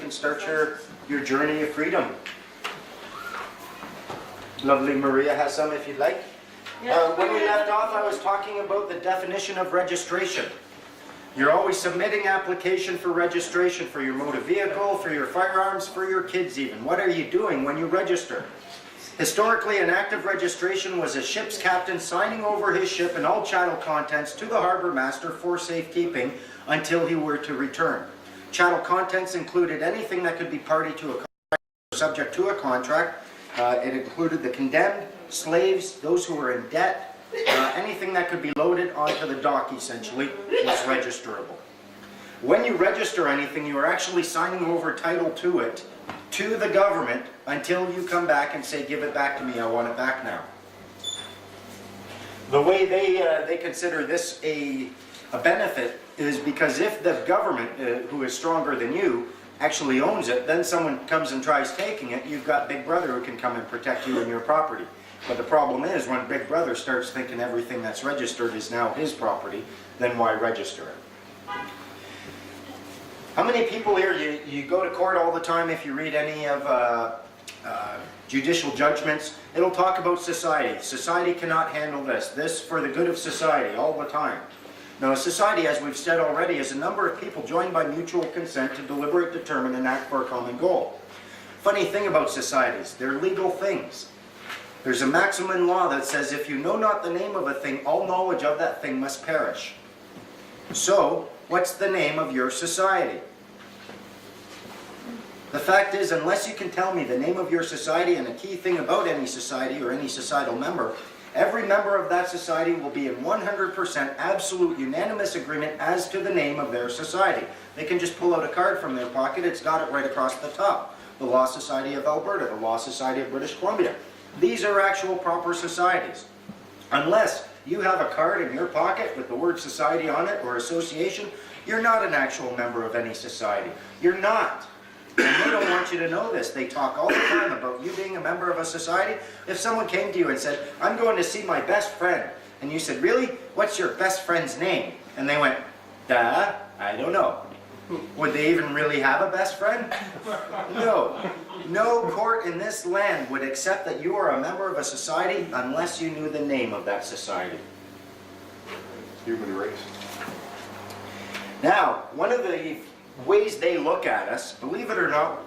can start your journey of freedom. Lovely Maria has some if you'd like. When we left off, I was talking about the definition of registration. You're always submitting application for registration for your motor vehicle, for your firearms, for your kids even. What are you doing when you register? Historically, an active registration was a ship's captain signing over his ship and all chattel contents to the harbor master for safekeeping until he were to return. Chattel contents included anything that could be party to a contract or subject to a contract. It included the condemned, slaves, those who were in debt, anything that could be loaded onto the dock essentially was registerable. When you register anything, you are actually signing over title to it to the government until you come back and say, give it back to me, I want it back now. The way they consider this a benefit is because if the government, who is stronger than you, actually owns it, then someone comes and tries taking it, you've got Big Brother who can come and protect you and your property. But the problem is when Big Brother starts thinking everything that's registered is now his property, then why register it? How many people here, you go to court all the time, if you read any of judicial judgments, it'll talk about society. Society cannot handle this for the good of society all the time. Now, a society, as we've said already, is a number of people joined by mutual consent to deliberate, determine, and act for a common goal. Funny thing about societies, they're legal things. There's a maxim in law that says, if you know not the name of a thing, all knowledge of that thing must perish. So, what's the name of your society? The fact is, unless you can tell me the name of your society and a key thing about any society or any societal member, every member of that society will be in 100% absolute unanimous agreement as to the name of their society. They can just pull out a card from their pocket, it's got it right across the top. The Law Society of Alberta, the Law Society of British Columbia. These are actual proper societies. Unless you have a card in your pocket with the word society on it or association, you're not an actual member of any society. You're not. And they don't want you to know this. They talk all the time about you being a member of a society. If someone came to you and said, I'm going to see my best friend, and you said, really? What's your best friend's name? And they went, duh, I don't know. Would they even really have a best friend? No. No court in this land would accept that you are a member of a society unless you knew the name of that society. Human race. Now, one of the ways they look at us, believe it or not,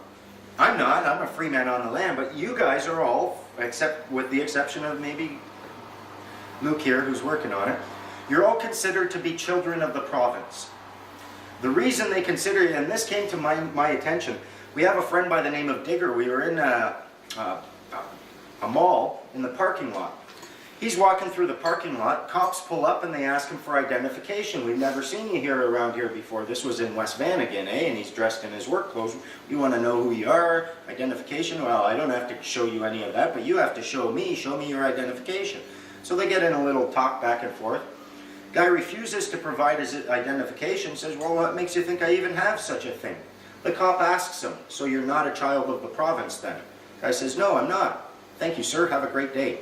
I'm a free man on the land, but you guys are all, except with the exception of maybe Luke here who's working on it, you're all considered to be children of the province. The reason they consider it, and this came to my attention, we have a friend by the name of Digger. We were in a mall in the parking lot. He's walking through the parking lot, cops pull up and they ask him for identification. We've never seen you here around here before. This was in West Van again, eh? And he's dressed in his work clothes. We want to know who you are, identification. Well, I don't have to show you any of that, but you have to show me your identification. So they get in a little talk back and forth. Guy refuses to provide his identification, says, well, what makes you think I even have such a thing? The cop asks him, so you're not a child of the province then? Guy says, no, I'm not. Thank you, sir, have a great day.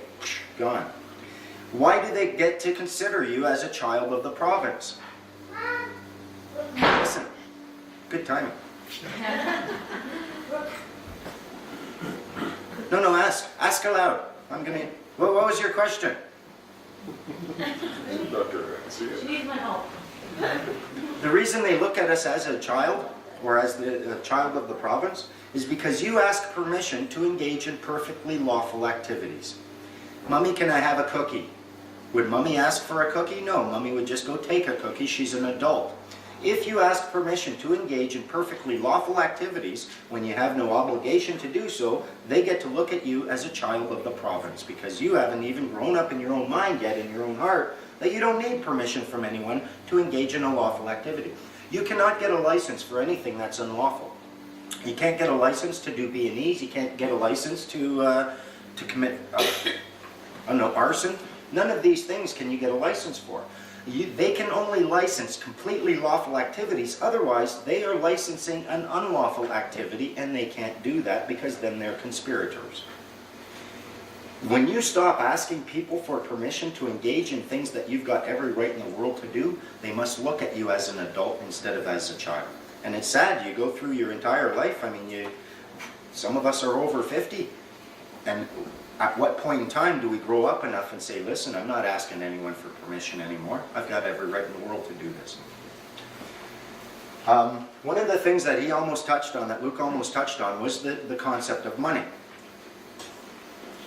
Gone. Why do they get to consider you as a child of the province? Listen, good timing. No, ask aloud. What was your question? She needs my help. The reason they look at us as a child, or as the child of the province, is because you ask permission to engage in perfectly lawful activities. Mommy, can I have a cookie? Would Mommy ask for a cookie? No, Mommy would just go take a cookie. She's an adult. If you ask permission to engage in perfectly lawful activities when you have no obligation to do so, they get to look at you as a child of the province because you haven't even grown up in your own mind yet, in your own heart, that you don't need permission from anyone to engage in a lawful activity. You cannot get a license for anything that's unlawful. You can't get a license to do B&Es. You can't get a license to commit, arson. None of these things can you get a license for. They can only license completely lawful activities, otherwise they are licensing an unlawful activity and they can't do that because then they're conspirators. When you stop asking people for permission to engage in things that you've got every right in the world to do, they must look at you as an adult instead of as a child. And it's sad, you go through your entire life, I mean, some of us are over 50, and at what point in time do we grow up enough and say, listen, I'm not asking anyone for permission anymore. I've got every right in the world to do this. One of the things that he almost touched on, that Luke almost touched on, was the concept of money.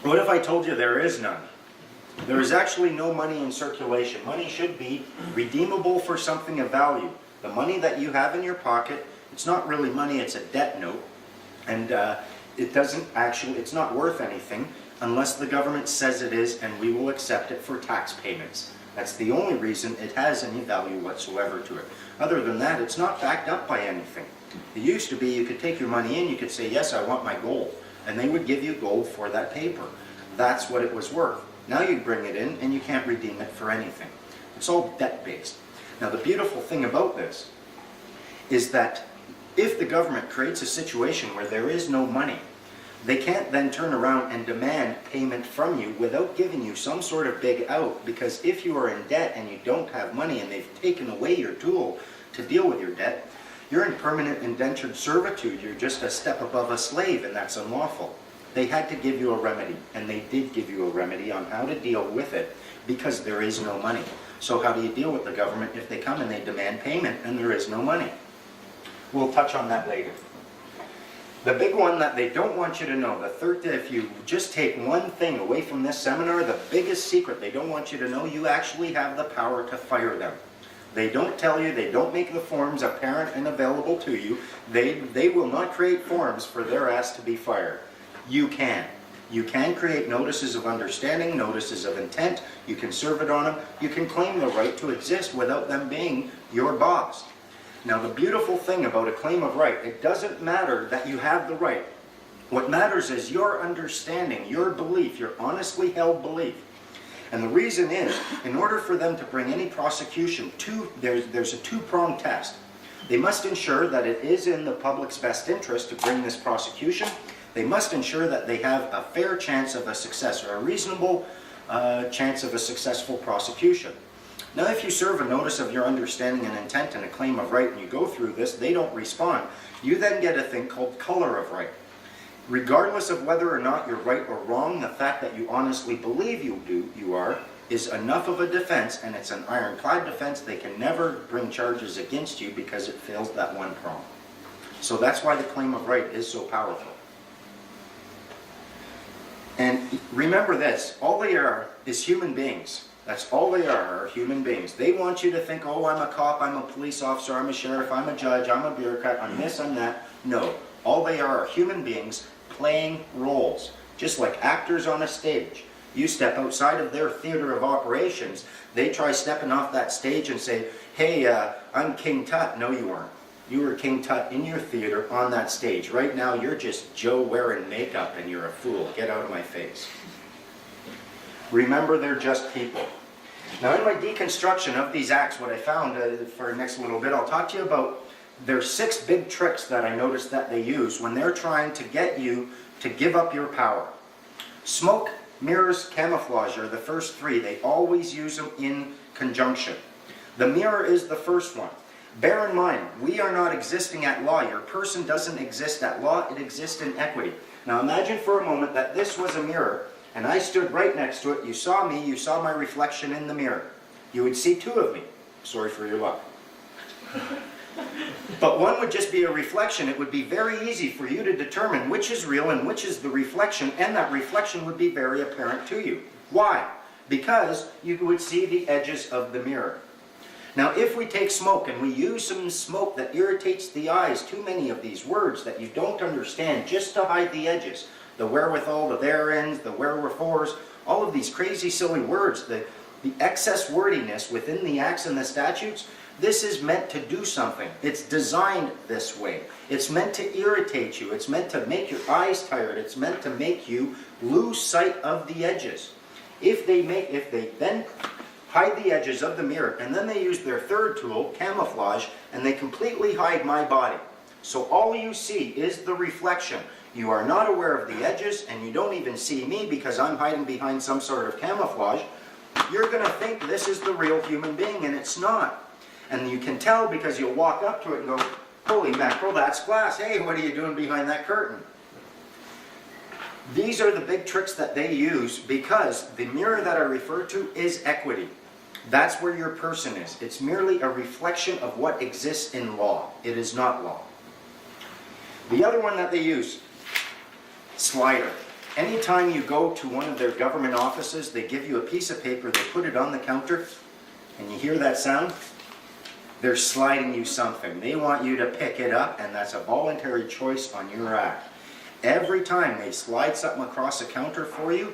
What if I told you there is none? There is actually no money in circulation. Money should be redeemable for something of value. The money that you have in your pocket, it's not really money, it's a debt note. And it's not worth anything unless the government says it is, and we will accept it for tax payments. That's the only reason it has any value whatsoever to it. Other than that, it's not backed up by anything. It used to be you could take your money in, you could say, yes, I want my gold. And they would give you gold for that paper. That's what it was worth. Now you bring it in and you can't redeem it for anything. It's all debt-based. Now the beautiful thing about this is that if the government creates a situation where there is no money, they can't then turn around and demand payment from you without giving you some sort of big out, because if you are in debt and you don't have money and they've taken away your tool to deal with your debt, you're in permanent indentured servitude. You're just a step above a slave, and that's unlawful. They had to give you a remedy, and they did give you a remedy on how to deal with it, because there is no money. So how do you deal with the government if they come and they demand payment and there is no money? We'll touch on that later. The big one that they don't want you to know, the third, if you just take one thing away from this seminar, the biggest secret they don't want you to know, you actually have the power to fire them. They don't tell you, they don't make the forms apparent and available to you. They will not create forms for their ass to be fired. You can. You can create notices of understanding, notices of intent, you can serve it on them, you can claim the right to exist without them being your boss. Now the beautiful thing about a claim of right, it doesn't matter that you have the right. What matters is your understanding, your belief, your honestly held belief. And the reason is, in order for them to bring any prosecution to, there's a two-pronged test. They must ensure that it is in the public's best interest to bring this prosecution. They must ensure that they have a fair chance of a success, or a reasonable chance of a successful prosecution. Now if you serve a notice of your understanding and intent and a claim of right and you go through this, they don't respond. You then get a thing called color of right. Regardless of whether or not you're right or wrong, the fact that you honestly believe you are, is enough of a defense, and it's an ironclad defense. They can never bring charges against you because it fails that one prong. So that's why the claim of right is so powerful. And remember this, all they are is human beings. That's all they are human beings. They want you to think, oh, I'm a cop, I'm a police officer, I'm a sheriff, I'm a judge, I'm a bureaucrat, I'm this, I'm that. No, all they are human beings playing roles, just like actors on a stage. You step outside of their theater of operations, they try stepping off that stage and say, hey, I'm King Tut. No, you aren't. You were King Tut in your theater on that stage. Right now, you're just Joe wearing makeup and you're a fool. Get out of my face. Remember, they're just people. Now, in my deconstruction of these acts, what I found for the next little bit, I'll talk to you about there's 6 big tricks that I noticed that they use when they're trying to get you to give up your power. Smoke, mirrors, camouflage are the first 3. They always use them in conjunction. The mirror is the first one. Bear in mind, we are not existing at law. Your person doesn't exist at law, it exists in equity. Now imagine for a moment that this was a mirror, and I stood right next to it. You saw me, you saw my reflection in the mirror. You would see 2 of me. Sorry for your luck. But one would just be a reflection. It would be very easy for you to determine which is real and which is the reflection, and that reflection would be very apparent to you. Why? Because you would see the edges of the mirror. Now if we take smoke and we use some smoke that irritates the eyes, too many of these words that you don't understand just to hide the edges, the wherewithal, the thereins, the wherewithors, all of these crazy silly words, the excess wordiness within the acts and the statutes, this is meant to do something. It's designed this way. It's meant to irritate you. It's meant to make your eyes tired. It's meant to make you lose sight of the edges. If they then hide the edges of the mirror, and then they use their third tool, camouflage, and they completely hide my body. So all you see is the reflection. You are not aware of the edges, and you don't even see me because I'm hiding behind some sort of camouflage. You're going to think this is the real human being, and it's not. And you can tell because you'll walk up to it and go, Holy mackerel, that's glass. Hey, what are you doing behind that curtain? These are the big tricks that they use because the mirror that I refer to is equity. That's where your person is. It's merely a reflection of what exists in law. It is not law. The other one that they use, slider. Anytime you go to one of their government offices, they give you a piece of paper, they put it on the counter, and you hear that sound? They're sliding you something. They want you to pick it up, and that's a voluntary choice on your act. Every time they slide something across the counter for you,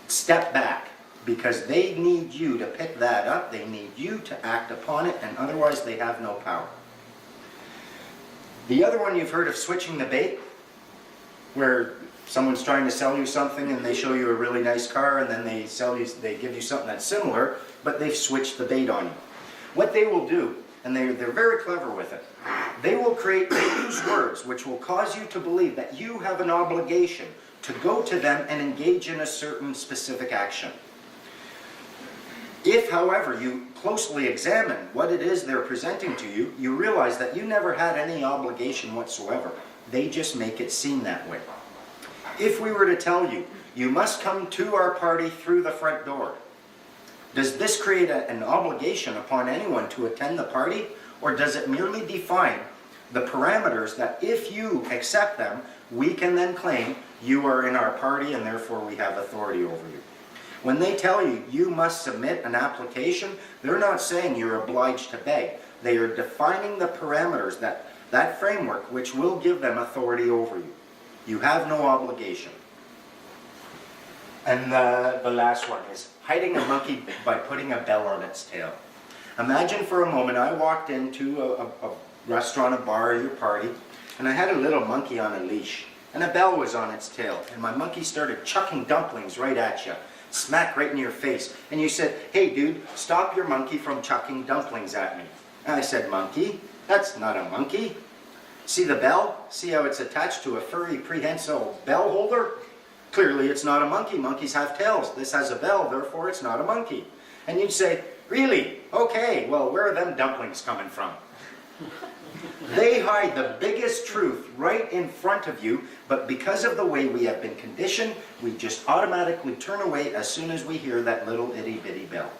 step back, because they need you to pick that up, they need you to act upon it, and otherwise they have no power. The other one you've heard of switching the bait, where someone's trying to sell you something and they show you a really nice car and then they give you something that's similar, but they've switched the bait on you. What they will do, and they're very clever with it, they use words which will cause you to believe that you have an obligation to go to them and engage in a certain specific action. If, however, you closely examine what it is they're presenting to you, you realize that you never had any obligation whatsoever. They just make it seem that way. If we were to tell you, you must come to our party through the front door, does this create an obligation upon anyone to attend the party, or does it merely define the parameters that if you accept them, we can then claim you are in our party and therefore we have authority over you? When they tell you you must submit an application, they're not saying you're obliged to beg. They are defining the parameters, that framework which will give them authority over you. You have no obligation. And the last one is hiding a monkey by putting a bell on its tail. Imagine for a moment I walked into a restaurant, a bar, or your party, and I had a little monkey on a leash, and a bell was on its tail, and my monkey started chucking dumplings right at you, smack right in your face, and you said, "Hey dude, stop your monkey from chucking dumplings at me." And I said, "Monkey? That's not a monkey. See the bell? See how it's attached to a furry prehensile bell holder? Clearly it's not a monkey. Monkeys have tails. This has a bell, therefore it's not a monkey." And you'd say, "Really? Okay, well, where are them dumplings coming from?" They hide the biggest truth right in front of you, but because of the way we have been conditioned, we just automatically turn away as soon as we hear that little itty bitty bell.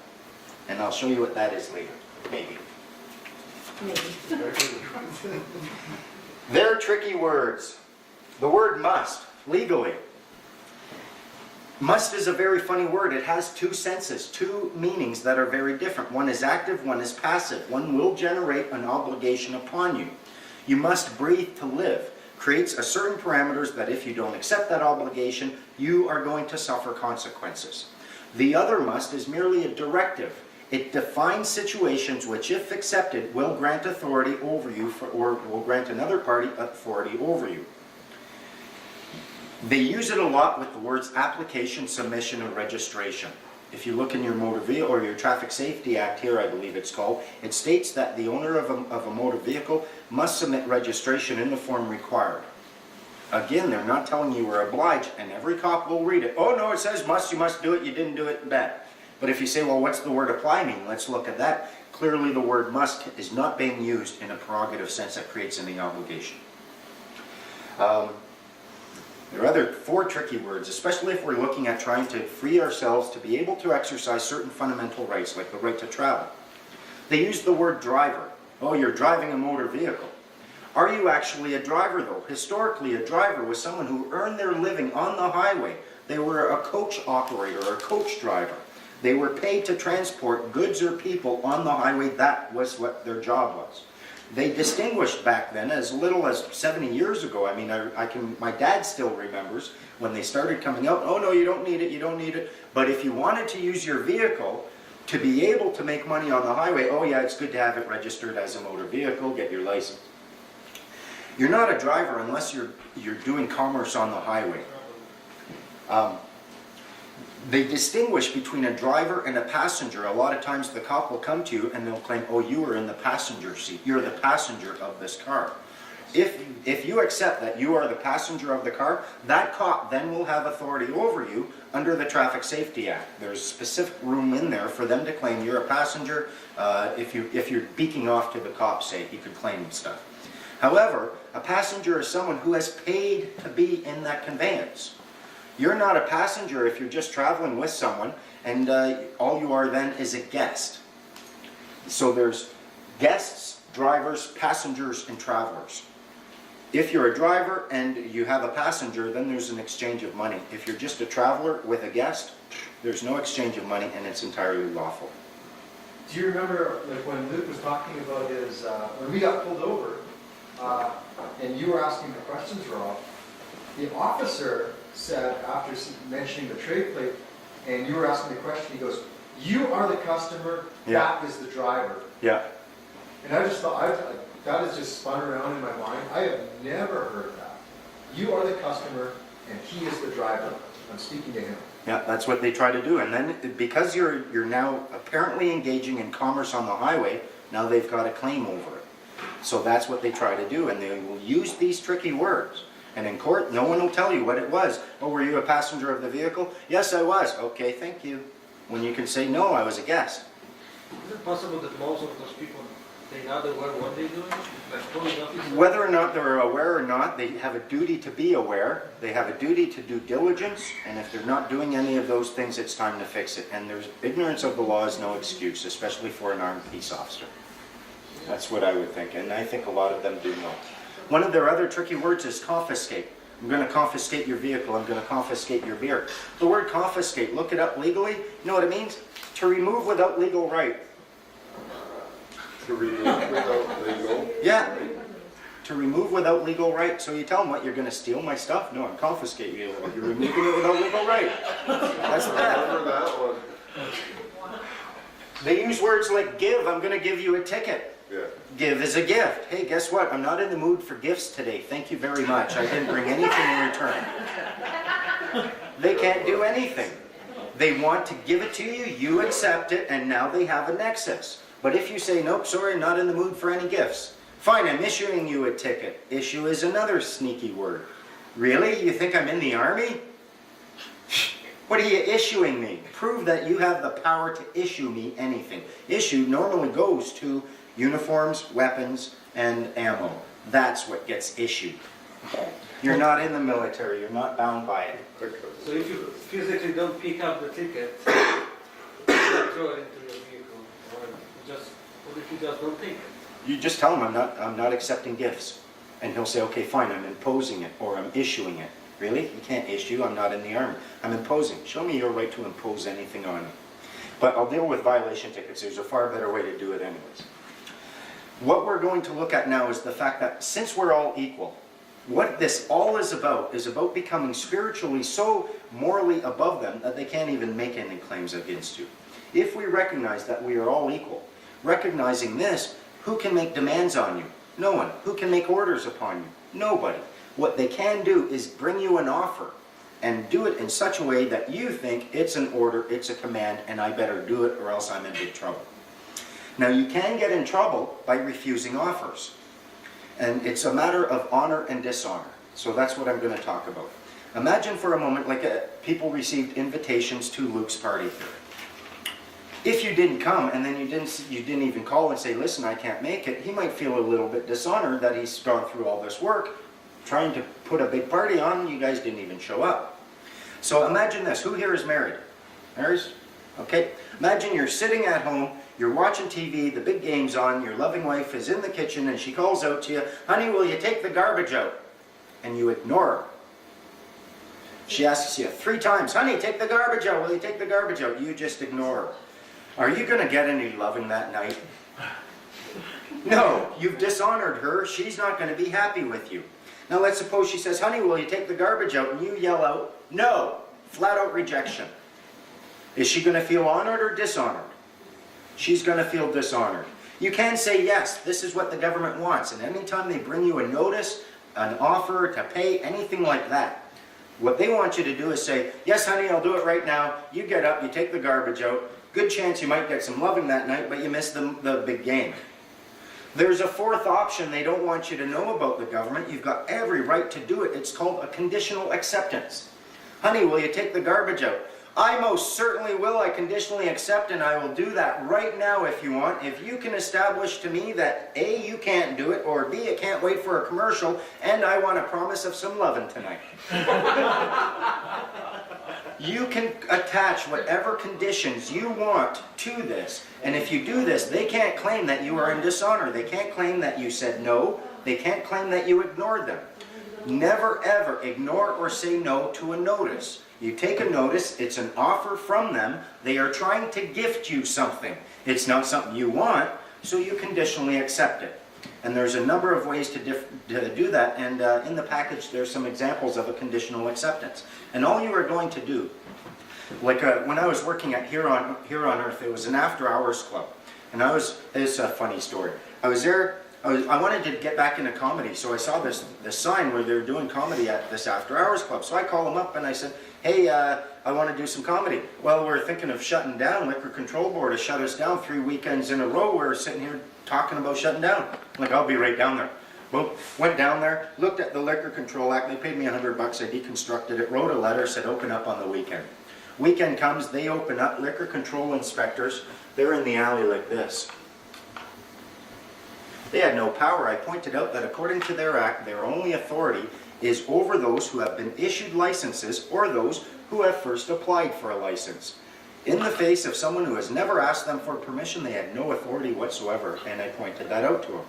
And I'll show you what that is later, maybe. They're tricky words. The word must, legally. Must is a very funny word. It has two senses, two meanings that are very different. One is active, one is passive. One will generate an obligation upon you. You must breathe to live. Creates a certain parameters that if you don't accept that obligation, you are going to suffer consequences. The other must is merely a directive. It defines situations which, if accepted, will grant authority over you or will grant another party authority over you. They use it a lot with the words application, submission, and registration. If you look in your motor vehicle or your Traffic Safety Act here, I believe it's called, it states that the owner of a motor vehicle must submit registration in the form required. Again, they're not telling you we're obliged, and every cop will read it. Oh no, it says must, you must do it, you didn't do it, bad. But if you say, well, what's the word apply mean? Let's look at that. Clearly the word must is not being used in a prerogative sense that creates any obligation. There are other four tricky words, especially if we're looking at trying to free ourselves to be able to exercise certain fundamental rights, like the right to travel. They use the word driver. Oh, you're driving a motor vehicle. Are you actually a driver, though? Historically, a driver was someone who earned their living on the highway. They were a coach operator or a coach driver. They were paid to transport goods or people on the highway. That was what their job was. They distinguished back then, as little as 70 years ago. I mean, my dad still remembers when they started coming out, oh no, you don't need it, you don't need it. But if you wanted to use your vehicle to be able to make money on the highway, oh yeah, it's good to have it registered as a motor vehicle, get your license. You're not a driver unless you're doing commerce on the highway. They distinguish between a driver and a passenger. A lot of times the cop will come to you and they'll claim, oh, you are in the passenger seat. You're the passenger of this car. If you accept that you are the passenger of the car, that cop then will have authority over you under the Traffic Safety Act. There's specific room in there for them to claim you're a passenger. If you're beaking off to the cop, say, he could claim stuff. However, a passenger is someone who has paid to be in that conveyance. You're not a passenger if you're just traveling with someone, and all you are then is a guest. So there's guests, drivers, passengers, and travelers. If you're a driver and you have a passenger, then there's an exchange of money. If you're just a traveler with a guest, there's no exchange of money, and it's entirely lawful. Do you remember, like, when Luke was talking about his, when we got pulled over, and you were asking the questions, Rob, the officer said, after mentioning the trade plate, and you were asking the question, he goes, "You are the customer, Yeah. that is the driver." Yeah. And I just thought, that has just spun around in my mind. I have never heard that. You are the customer, and he is the driver. I'm speaking to him. Yeah, that's what they try to do. And then because you're now apparently engaging in commerce on the highway, now they've got a claim over it. So that's what they try to do, and they will use these tricky words. And in court, no one will tell you what it was. "Oh, were you a passenger of the vehicle?" "Yes, I was." "Okay, thank you." When you can say, "No, I was a guest." Is it possible that most of those people, they not aware what they're doing? Like pulling up is- Whether or not they're aware or not, they have a duty to be aware. They have a duty to do diligence, and if they're not doing any of those things, it's time to fix it. And there's ignorance of the law is no excuse, especially for an armed peace officer. That's what I would think, and I think a lot of them do know. One of their other tricky words is confiscate. "I'm going to confiscate your vehicle. I'm going to confiscate your beer." The word confiscate, look it up legally. You know what it means? To remove without legal right. To remove without legal. Yeah. To remove without legal right. So you tell them, "What, you're going to steal my stuff?" "No, I'm confiscating you. You're removing it without legal right." That's I theft. remember that one. They use words like give. "I'm going to give you a ticket." Yeah. Give is a gift. "Hey, guess what? I'm not in the mood for gifts today. Thank you very much. I didn't bring anything in return." They can't do anything. They want to give it to you, you accept it, and now they have a nexus. But if you say, "Nope, sorry, not in the mood for any gifts." "Fine, I'm issuing you a ticket." Issue is another sneaky word. "Really? You think I'm in the army?" What are you issuing me? Prove that you have the power to issue me anything. Issue normally goes to uniforms, weapons, and ammo. That's what gets issued. You're not in the military. You're not bound by it. So if you physically don't pick up the ticket, you don't throw it into your vehicle, or just, what if you just don't take it? You just tell him, I'm not accepting gifts. And he'll say, "Okay, fine, I'm imposing it," or "I'm issuing it." "Really? You can't issue, I'm not in the army." "I'm imposing." Show me your right to impose anything on me. But I'll deal with violation tickets. There's a far better way to do it anyways. What we're going to look at now is the fact that since we're all equal, what this all is about becoming spiritually so morally above them that they can't even make any claims against you. If we recognize that we are all equal, recognizing this, who can make demands on you? No one. Who can make orders upon you? Nobody. What they can do is bring you an offer and do it in such a way that you think it's an order, it's a command, and I better do it or else I'm in big trouble. Now you can get in trouble by refusing offers. And it's a matter of honor and dishonor. So that's what I'm going to talk about. Imagine for a moment like people received invitations to Luke's party. If you didn't come and then you didn't even call and say, "Listen, I can't make it," he might feel a little bit dishonored that he's gone through all this work trying to put a big party on and you guys didn't even show up. So imagine this. Who here is married? Married? Okay. Imagine you're sitting at home, you're watching TV, the big game's on, your loving wife is in the kitchen and she calls out to you, "Honey, will you take the garbage out?" And you ignore her. She asks you 3 times, "Honey, take the garbage out. Will you take the garbage out?" You just ignore her. Are you going to get any loving that night? No, you've dishonored her. She's not going to be happy with you. Now let's suppose she says, "Honey, will you take the garbage out?" And you yell out, "No." Flat out rejection. Is she going to feel honored or dishonored? She's going to feel dishonored. You can say, "Yes, this is what the government wants." And anytime they bring you a notice, an offer to pay, anything like that, what they want you to do is say, "Yes, honey, I'll do it right now." You get up, you take the garbage out. Good chance you might get some loving that night, but you miss the big game. There's a fourth option they don't want you to know about the government. You've got every right to do it. It's called a conditional acceptance. "Honey, will you take the garbage out?" I most certainly will. I conditionally accept, and I will do that right now if you want. If you can establish to me that A, you can't do it, or B, it can't wait for a commercial, and I want a promise of some lovin' tonight. You can attach whatever conditions you want to this, and if you do this, they can't claim that you are in dishonor. They can't claim that you said no. They can't claim that you ignored them. Never ever ignore or say no to a notice. You take a notice, it's an offer from them. They are trying to gift you something. It's not something you want, so you conditionally accept it. And there's a number of ways to do that, and in the package there's some examples of a conditional acceptance. And all you are going to do, like when I was working at Here on Earth, it was an after-hours club. And it's a funny story. I was there, I wanted to get back into comedy, so I saw this sign where they were doing comedy at this after-hours club. So I called them up and I said, hey, I want to do some comedy. Well, we're thinking of shutting down. Liquor Control Board has shut us down 3 weekends in a row. We're sitting here talking about shutting down. I'm like, I'll be right down there. Boom. Went down there, looked at the Liquor Control Act. They paid me $100. I deconstructed it, wrote a letter, said open up on the weekend. Weekend comes, they open up. Liquor Control inspectors, they're in the alley like this. They had no power. I pointed out that according to their act, their only authority is over those who have been issued licenses or those who have first applied for a license. In the face of someone who has never asked them for permission, they had no authority whatsoever, and I pointed that out to them.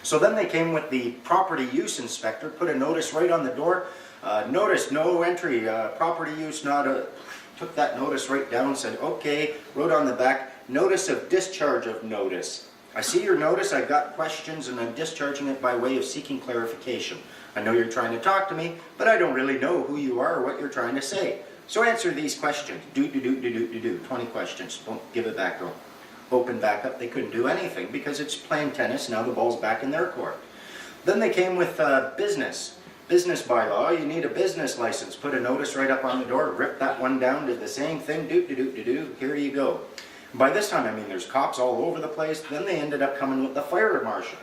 So then they came with the property use inspector, put a notice right on the door. Notice, no entry, property use not a... Took that notice right down, said, okay, wrote on the back, notice of discharge of notice. I see your notice, I've got questions, and I'm discharging it by way of seeking clarification. I know you're trying to talk to me, but I don't really know who you are or what you're trying to say. So answer these questions. 20 questions. Don't give it back to them. Open back up, they couldn't do anything because it's playing tennis, now the ball's back in their court. Then they came with business bylaw. You need a business license. Put a notice right up on the door, rip that one down, did the same thing, here you go. By this time, I mean, there's cops all over the place. Then they ended up coming with the fire marshal.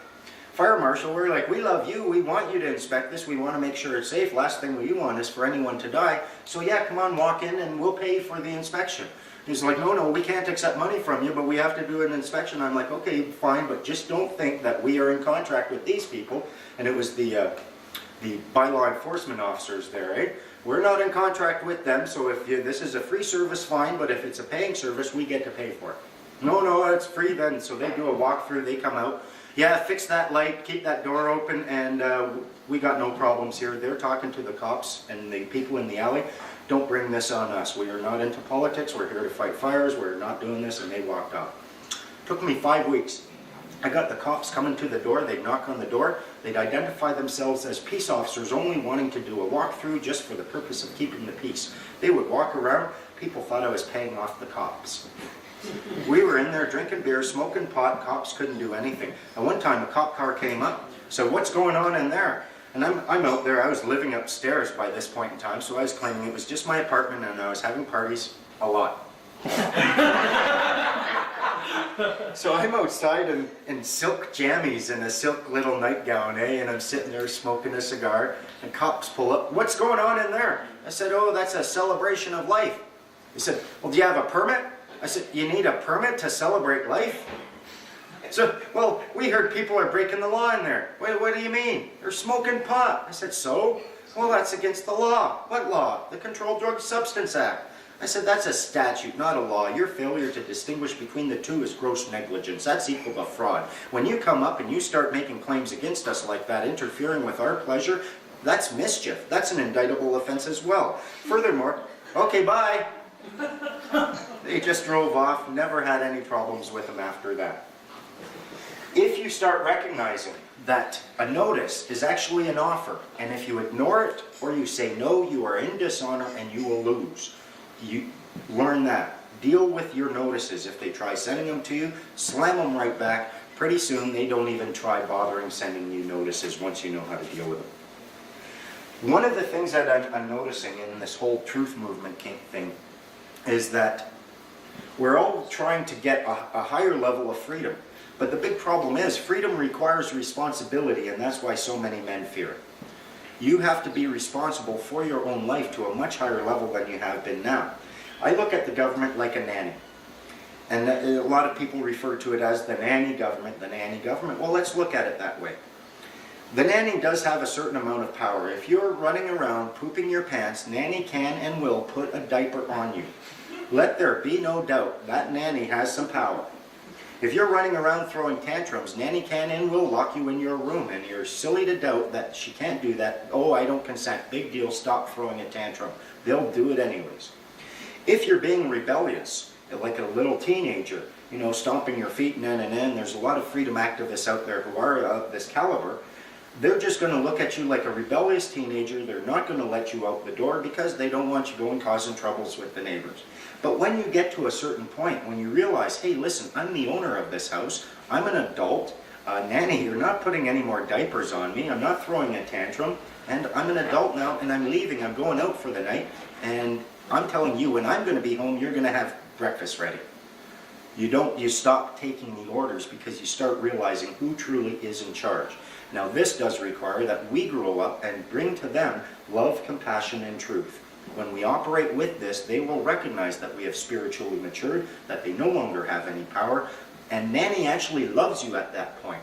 Fire marshal, we're like, we love you, we want you to inspect this, we want to make sure it's safe. Last thing we want is for anyone to die. So yeah, come on, walk in and we'll pay for the inspection. He's like, no, we can't accept money from you, but we have to do an inspection. I'm like, okay, fine, but just don't think that we are in contract with these people. And it was the bylaw enforcement officers there, eh? We're not in contract with them, so if this is a free service, fine, but if it's a paying service, we get to pay for it. No, it's free then. So they do a walkthrough, they come out. Yeah, fix that light, keep that door open, and we got no problems here. They're talking to the cops and the people in the alley. Don't bring this on us. We are not into politics. We're here to fight fires. We're not doing this, and they walked off. Took me 5 weeks. I got the cops coming to the door. They'd knock on the door. They'd identify themselves as peace officers only wanting to do a walkthrough just for the purpose of keeping the peace. They would walk around. People thought I was paying off the cops. We were in there drinking beer, smoking pot. Cops couldn't do anything. And one time a cop car came up. So what's going on in there? And I'm out there. I was living upstairs by this point in time, so I was claiming it was just my apartment and I was having parties a lot. So I'm outside in silk jammies and a silk little nightgown, eh? And I'm sitting there smoking a cigar, and cops pull up. What's going on in there? I said, oh, that's a celebration of life. He said, well, do you have a permit? I said, you need a permit to celebrate life? So, well, we heard people are breaking the law in there. Wait, what do you mean? They're smoking pot. I said, so? Well, that's against the law. What law? The Controlled Drug Substance Act. I said, that's a statute, not a law. Your failure to distinguish between the two is gross negligence. That's equal to fraud. When you come up and you start making claims against us like that, interfering with our pleasure, that's mischief. That's an indictable offense as well. Furthermore, okay, bye. They just drove off, never had any problems with them after that. If you start recognizing that a notice is actually an offer, and if you ignore it or you say no, you are in dishonor and you will lose. You learn that. Deal with your notices. If they try sending them to you, slam them right back. Pretty soon they don't even try bothering sending you notices once you know how to deal with them. One of the things that I'm noticing in this whole truth movement thing is that we're all trying to get a higher level of freedom. But the big problem is freedom requires responsibility, and that's why so many men fear it. You have to be responsible for your own life to a much higher level than you have been now. I look at the government like a nanny. And a lot of people refer to it as the nanny government, the nanny government. Well, let's look at it that way. The nanny does have a certain amount of power. If you're running around pooping your pants, nanny can and will put a diaper on you. Let there be no doubt that nanny has some power. If you're running around throwing tantrums, nanny can and will lock you in your room, and you're silly to doubt that she can't do that. Oh, I don't consent. Big deal, stop throwing a tantrum. They'll do it anyways. If you're being rebellious, like a little teenager, you know, stomping your feet and there's a lot of freedom activists out there who are of this caliber. They're just going to look at you like a rebellious teenager. They're not going to let you out the door because they don't want you going causing troubles with the neighbors. But when you get to a certain point, when you realize, hey, listen, I'm the owner of this house, I'm an adult, nanny, you're not putting any more diapers on me, I'm not throwing a tantrum, and I'm an adult now, and I'm leaving, I'm going out for the night, and I'm telling you, when I'm going to be home, you're going to have breakfast ready. You stop taking the orders because you start realizing who truly is in charge. Now this does require that we grow up and bring to them love, compassion, and truth. When we operate with this, they will recognize that we have spiritually matured, that they no longer have any power, and Nanny actually loves you at that point.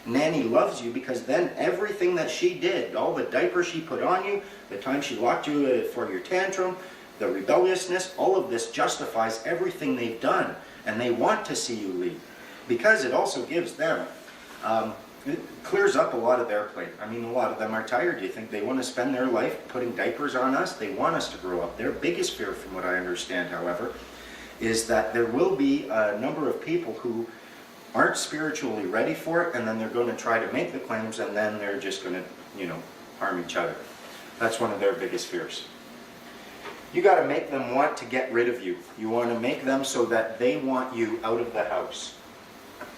Nanny loves you because then everything that she did, all the diapers she put on you, the time she locked you for your tantrum, the rebelliousness, all of this justifies everything they've done, and they want to see you leave. Because it also gives them, it clears up a lot of their plate. I mean, a lot of them are tired. Do you think they want to spend their life putting diapers on us? They want us to grow up. Their biggest fear, from what I understand, however, is that there will be a number of people who aren't spiritually ready for it, and then they're going to try to make the claims, and then they're just going to, harm each other. That's one of their biggest fears. You got to make them want to get rid of you. You want to make them so that they want you out of the house.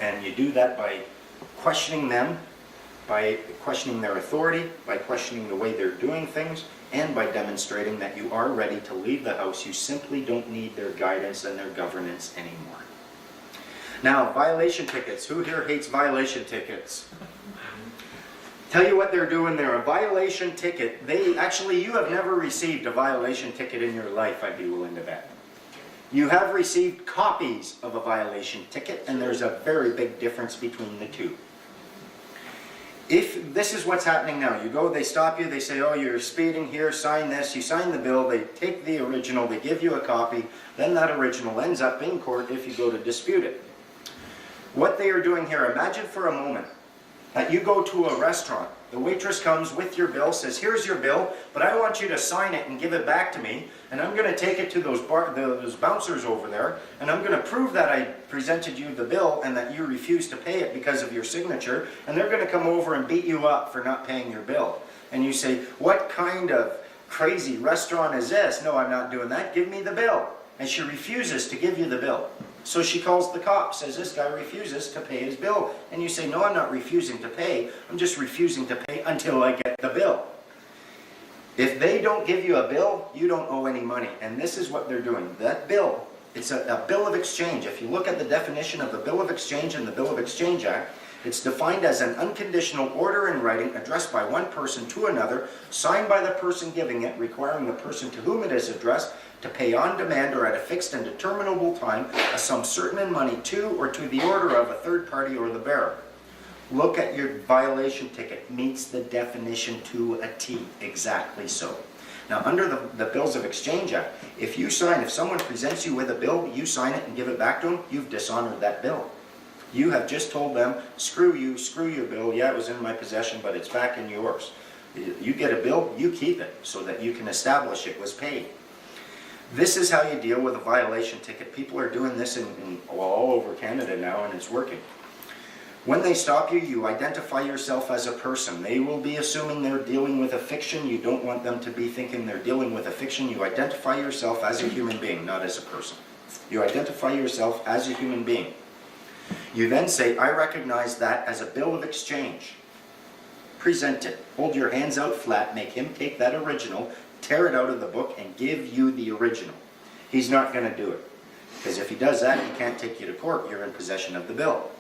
And you do that by questioning them, by questioning their authority, by questioning the way they're doing things, and by demonstrating that you are ready to leave the house. You simply don't need their guidance and their governance anymore. Now, violation tickets. Who here hates violation tickets? Tell you what they're doing there. A violation ticket, you have never received a violation ticket in your life, I'd be willing to bet. You have received copies of a violation ticket, and there's a very big difference between the two. If this is what's happening now, you go, they stop you, they say, oh, you're speeding here, sign this, you sign the bill, they take the original, they give you a copy, then that original ends up in court if you go to dispute it. What they are doing here, imagine for a moment that you go to a restaurant, the waitress comes with your bill, says, here's your bill, but I want you to sign it and give it back to me, and I'm going to take it to those bouncers over there, and I'm going to prove that I presented you the bill and that you refused to pay it because of your signature, and they're going to come over and beat you up for not paying your bill. And you say, what kind of crazy restaurant is this? No, I'm not doing that. Give me the bill. And she refuses to give you the bill. So she calls the cops, says this guy refuses to pay his bill. And you say, no, I'm not refusing to pay. I'm just refusing to pay until I get the bill. If they don't give you a bill, you don't owe any money. And this is what they're doing. That bill, it's a bill of exchange. If you look at the definition of the Bill of Exchange in the Bill of Exchange Act, it's defined as an unconditional order in writing addressed by one person to another, signed by the person giving it, requiring the person to whom it is addressed to pay on demand or at a fixed and determinable time a sum certain in money to or to the order of a third party or the bearer. Look at your violation ticket. Meets the definition to a T. Exactly so. Now, under the Bills of Exchange Act, if someone presents you with a bill, you sign it and give it back to them, you've dishonored that bill. You have just told them, screw you, screw your bill. Yeah, it was in my possession, but it's back in yours. You get a bill, you keep it so that you can establish it was paid. This is how you deal with a violation ticket. People are doing this all over Canada now, and it's working. When they stop you, you identify yourself as a person. They will be assuming they're dealing with a fiction. You don't want them to be thinking they're dealing with a fiction. You identify yourself as a human being, not as a person. You identify yourself as a human being. You then say, I recognize that as a bill of exchange. Present it. Hold your hands out flat. Make him take that original, tear it out of the book, and give you the original. He's not going to do it. Because if he does that, he can't take you to court. You're in possession of the bill.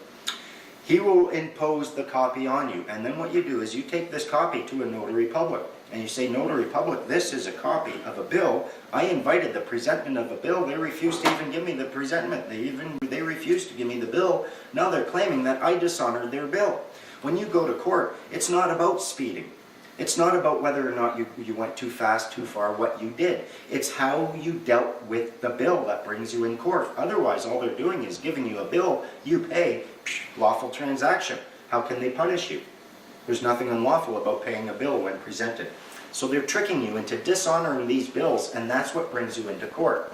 He will impose the copy on you. And then what you do is you take this copy to a notary public. and you say, Notary Public, this is a copy of a bill. I invited the presentment of a bill. They refused to even give me the presentment. They refused to give me the bill. Now they're claiming that I dishonored their bill. When you go to court, it's not about speeding. It's not about whether or not you went too fast, too far, what you did. It's how you dealt with the bill that brings you in court. Otherwise, all they're doing is giving you a bill, you pay, lawful transaction. How can they punish you? There's nothing unlawful about paying a bill when presented. So they're tricking you into dishonoring these bills, and that's what brings you into court.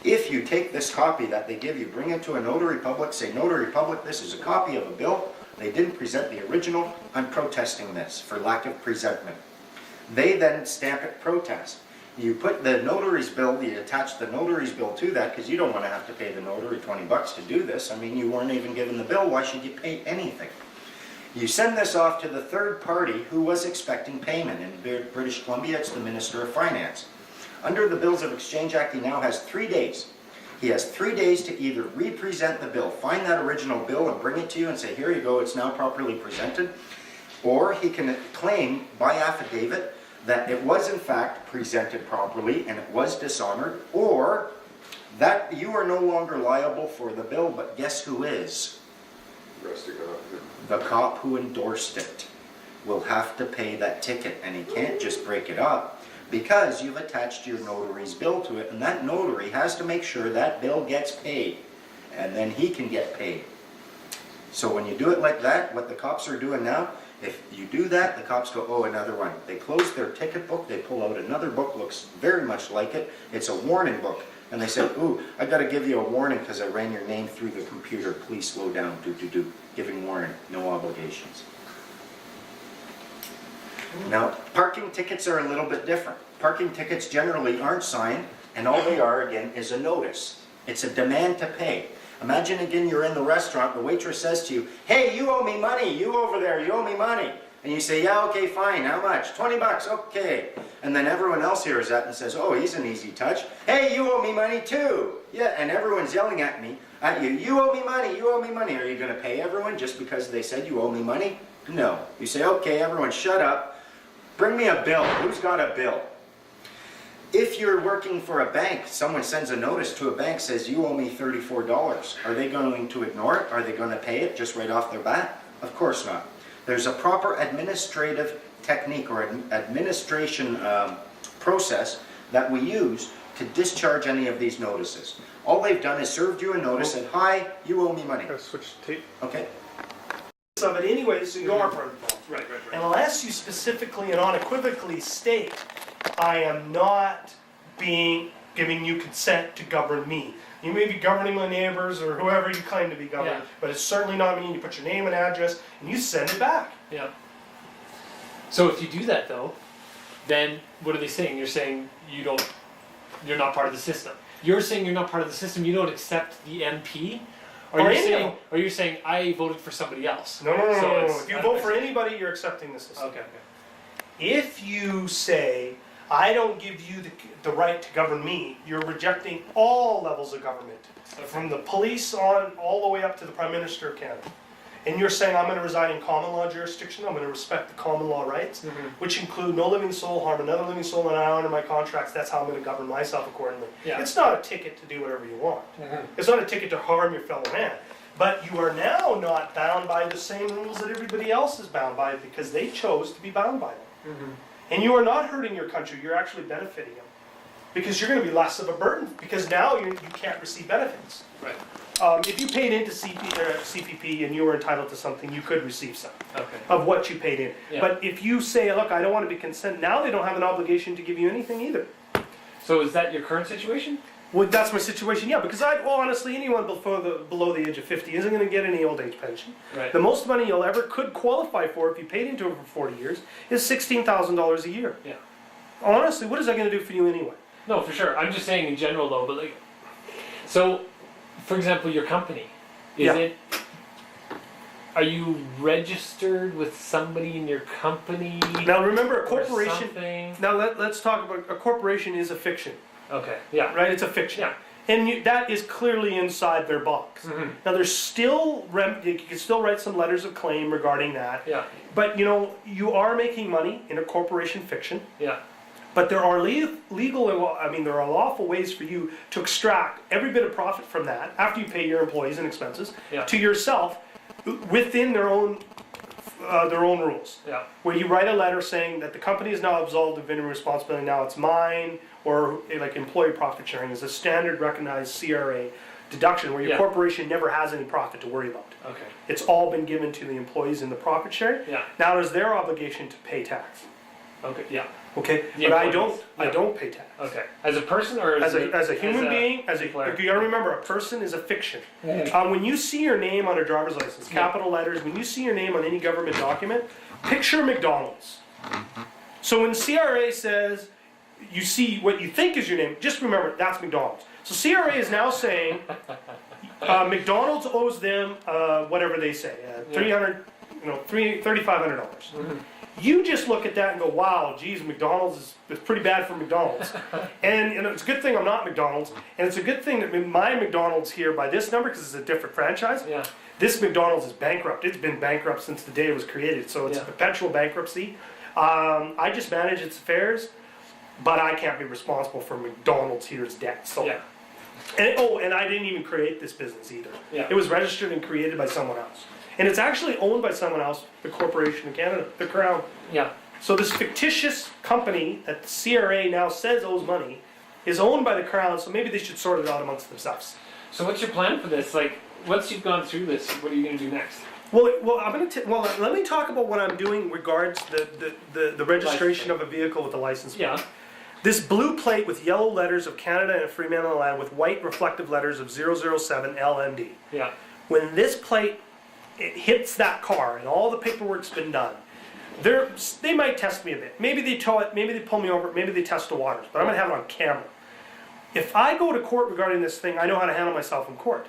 If you take this copy that they give you, bring it to a notary public, say, Notary Public, this is a copy of a bill. They didn't present the original. I'm protesting this for lack of presentment. They then stamp it protest. You put the notary's bill, you attach the notary's bill to that because you don't want to have to pay the notary 20 bucks to do this. I mean, you weren't even given the bill. Why should you pay anything? You send this off to the third party who was expecting payment. In British Columbia, it's the Minister of Finance. Under the Bills of Exchange Act, he now has 3 days. He has 3 days to either represent the bill, find that original bill and bring it to you and say, here you go, it's now properly presented. Or he can claim by affidavit that it was in fact presented properly and it was dishonored, or that you are no longer liable for the bill, but guess who is? The cop who endorsed it will have to pay that ticket, and he can't just break it up because you've attached your notary's bill to it, and that notary has to make sure that bill gets paid, and then he can get paid. So when you do it like that, what the cops are doing now, if you do that, the cops go, oh, another one. They close their ticket book, they pull out another book, looks very much like it. It's a warning book. And they say, ooh, I got to give you a warning because I ran your name through the computer. Please slow down, giving warning, no obligations. Now, parking tickets are a little bit different. Parking tickets generally aren't signed, and all they are, again, is a notice. It's a demand to pay. Imagine, again, you're in the restaurant, the waitress says to you, hey, you owe me money, you over there, you owe me money. And you say, yeah, okay, fine, how much? 20 bucks, okay. And then everyone else hears that and says, oh, he's an easy touch. Hey, you owe me money too. Yeah, and everyone's yelling at you, you owe me money, you owe me money. Are you going to pay everyone just because they said you owe me money? No. You say, okay, everyone shut up. Bring me a bill. Who's got a bill? If you're working for a bank, someone sends a notice to a bank, says you owe me $34. Are they going to ignore it? Are they going to pay it just right off their bat? Of course not. There's a proper administrative technique or administration process that we use to discharge any of these notices. All they've done is served you a notice and, hi, you owe me money. Switch tape. Okay. Of it anyway, so you are part of the fault. Right. And unless you specifically and unequivocally state, I am not giving you consent to govern me. You may be governing my neighbors or whoever you claim to be governing, Yeah. but it's certainly not me. You put your name and address and you send it back. Yeah. So if you do that though, then what are they saying? You're saying you're not part of the system. You're saying you're not part of the system. You don't accept the MP. Or you're saying I voted for somebody else. No. So If you vote for anybody, you're accepting the system. Okay. If you say, I don't give you the right to govern me, you're rejecting all levels of government, from the police on all the way up to the Prime Minister of Canada. And you're saying, I'm going to reside in common law jurisdiction, I'm going to respect the common law rights, which include no living soul, harm another living soul, and I honor my contracts, that's how I'm going to govern myself accordingly. Yeah. It's not a ticket to do whatever you want. It's not a ticket to harm your fellow man. But you are now not bound by the same rules that everybody else is bound by because they chose to be bound by them. And you are not hurting your country, you're actually benefiting them. Because you're going to be less of a burden, because now you can't receive benefits. Right. If you paid into CPP and you were entitled to something, you could receive some Okay. of what you paid in. Yeah. But if you say, look, I don't want to be consent, now they don't have an obligation to give you anything either. So is that your current situation? Well, that's my situation, yeah, because honestly, anyone below the age of 50 isn't going to get any old age pension. Right. The most money you'll ever could qualify for if you paid into it for 40 years is $16,000 a year. Yeah. Honestly, what is that going to do for you anyway? No, for sure. I'm just saying in general though, but like, so, for example, your company, are you registered with somebody in your company? Now remember, a or corporation, something? now let's talk about, a corporation is a fiction, Okay, yeah. right? It's a fiction. Yeah. And that is clearly inside their box. Now there's still, you can still write some letters of claim regarding that. Yeah. But you are making money in a corporation fiction. Yeah. But there are there are lawful ways for you to extract every bit of profit from that after you pay your employees and expenses Yeah. to yourself within their own rules. Yeah. Where you write a letter saying that the company is now absolved of any responsibility, now it's mine, or like employee profit sharing is a standard recognized CRA deduction where your Yeah. corporation never has any profit to worry about. Okay. It's all been given to the employees in the profit share. Yeah. Now it's their obligation to pay tax. Okay. Yeah. Okay, The but employees. I don't pay tax. Okay. As a person or As a human being, employer? you gotta remember, a person is a fiction. When you see your name on a driver's license, capital letters, when you see your name on any government document, picture McDonald's. So when CRA says, you see what you think is your name, just remember, that's McDonald's. So CRA is now saying, McDonald's owes them, whatever they say, $3,500. You just look at that and go, wow, geez, McDonald's is pretty bad for McDonald's. And it's a good thing I'm not McDonald's, and it's a good thing that my McDonald's here by this number, because it's a different franchise, Yeah. this McDonald's is bankrupt. It's been bankrupt since the day it was created, so it's a Yeah. perpetual bankruptcy. I just manage its affairs, but I can't be responsible for McDonald's here's debt. So. Yeah. And I didn't even create this business either. Yeah. It was registered and created by someone else. And it's actually owned by someone else, the Corporation of Canada, the Crown. Yeah. So this fictitious company that the CRA now says owes money is owned by the Crown, so maybe they should sort it out amongst themselves. So what's your plan for this? Like, once you've gone through this, what are you going to do next? Well, let me talk about what I'm doing regards the registration of a vehicle with a license plate. Yeah. This blue plate with yellow letters of Canada and Freeman on the land with white reflective letters of 007 LMD. Yeah. When this plate it hits that car and all the paperwork's been done, they might test me a bit. Maybe they tow it, maybe they pull me over, maybe they test the waters, but I'm gonna have it on camera. If I go to court regarding this thing, I know how to handle myself in court.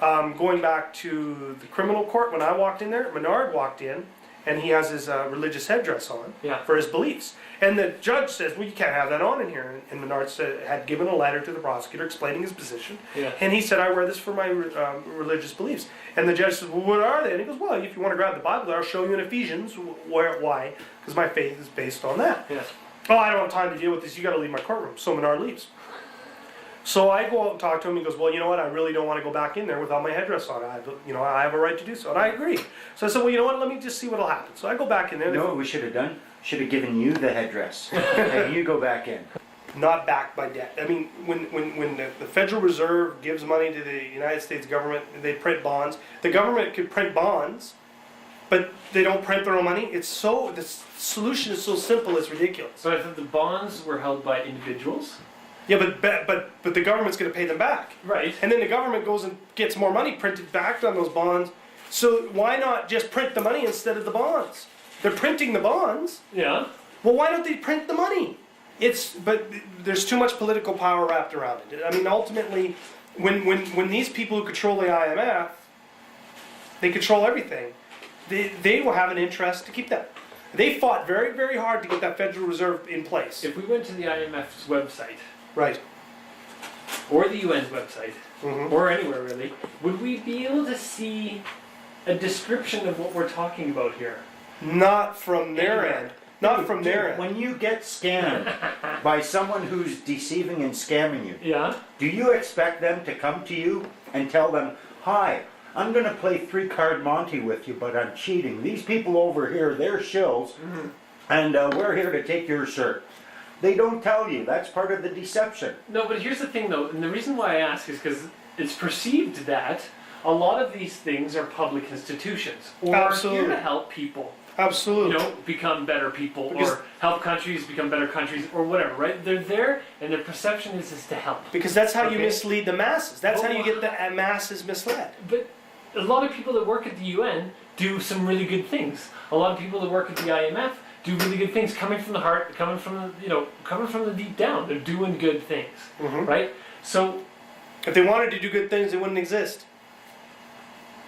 Going back to the criminal court, when I walked in there, Menard walked in, and he has his religious headdress on Yeah. for his beliefs. And the judge says, well, you can't have that on in here. And Menard had given a letter to the prosecutor explaining his position. Yeah. And he said, I wear this for my religious beliefs. And the judge says, well, what are they? And he goes, well, if you want to grab the Bible, I'll show you in Ephesians why. Because my faith is based on that. Yeah. Oh, I don't have time to deal with this. You got to leave my courtroom. So Menard leaves. So I go out and talk to him. He goes, well, you know what? I really don't want to go back in there without my headdress on. I have a right to do so. And I agree. So I said, well, you know what? Let me just see what'll happen. So I go back in there. You know what we should have done? Should have given you the headdress. And you go back in. Not backed by debt. I mean, when the Federal Reserve gives money to the United States government, they print bonds. The government could print bonds, but they don't print their own money. The solution is so simple, it's ridiculous. So I thought the bonds were held by individuals. Yeah, but the government's going to pay them back. Right. And then the government goes and gets more money printed back on those bonds. So why not just print the money instead of the bonds? They're printing the bonds. Yeah. Well, why don't they print the money? But there's too much political power wrapped around it. I mean, ultimately, when these people who control the IMF, they control everything. They will have an interest to keep that. They fought very, very hard to get that Federal Reserve in place. If we went to the IMF's website, Right. or the UN's website, Mhm. or anywhere really, would we be able to see a description of what we're talking about here? Not from their Anywhere. end. Not from their end. When you get scammed by someone who's deceiving and scamming you, Yeah. do you expect them to come to you and tell them, hi, I'm going to play 3-card Monte with you, but I'm cheating. These people over here, they're shills, and we're here to take your shirt. They don't tell you. That's part of the deception. No, but here's the thing though, and the reason why I ask is because it's perceived that a lot of these things are public institutions, or Absolutely. here to help people, Absolutely. become better people, Because- or help countries become better countries, or whatever, right? They're there, and their perception is to help. Because that's how you Okay. mislead the masses. That's how Oh. you get the masses misled. But a lot of people that work at the UN do some really good things. A lot of people that work at the IMF do really good things, coming from the heart, coming from the deep down. They're doing good things, Mhm. right? So, If they wanted to do good things, they wouldn't exist.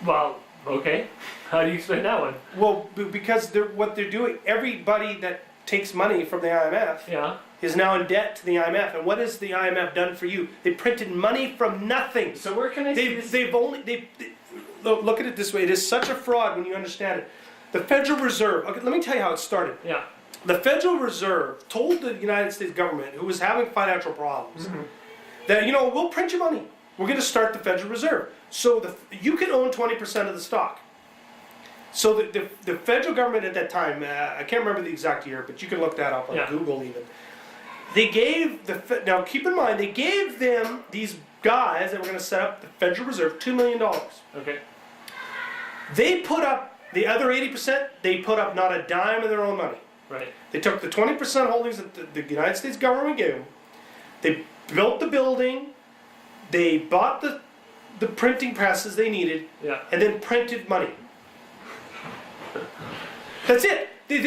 well, okay. How do you explain that one? Well, because what they're doing, everybody that takes money from the IMF Yeah. is now in debt to the IMF. And what has the IMF done for you? They printed money from nothing. So where can I see They've, this? they've only, they, look at it this way. It is such a fraud when you understand it. The Federal Reserve, okay, let me tell you how it started. Yeah. The Federal Reserve told the United States government, who was having financial problems, that, we'll print your money. We're going to start the Federal Reserve. So you can own 20% of the stock. So the federal government at that time, I can't remember the exact year, but you can look that up on Yeah. Google even. They gave now keep in mind, they gave them, these guys that were going to set up the Federal Reserve, $2 million. Okay. They put up the other 80%, they put up not a dime of their own money. Right. They took the 20% holdings that the United States government gave them, they built the building, they bought the printing presses they needed, Yeah. and then printed money. That's it. They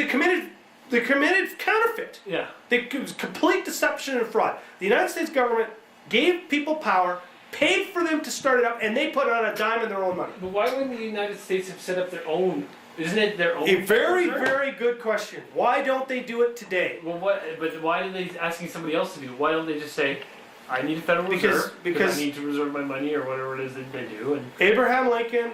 committed counterfeit. Yeah. It was complete deception and fraud. The United States government gave people power, paid for them to start it up, and they put on a dime of their own money. But why wouldn't the United States have set up their own? Isn't it their own? A very, reserve? very good question. Why don't they do it today? Well, what? But why are they asking somebody else to do? Why don't they just say, "I need a Federal Because- Reserve because- I need to reserve my money or whatever it is that they do"? And Abraham Lincoln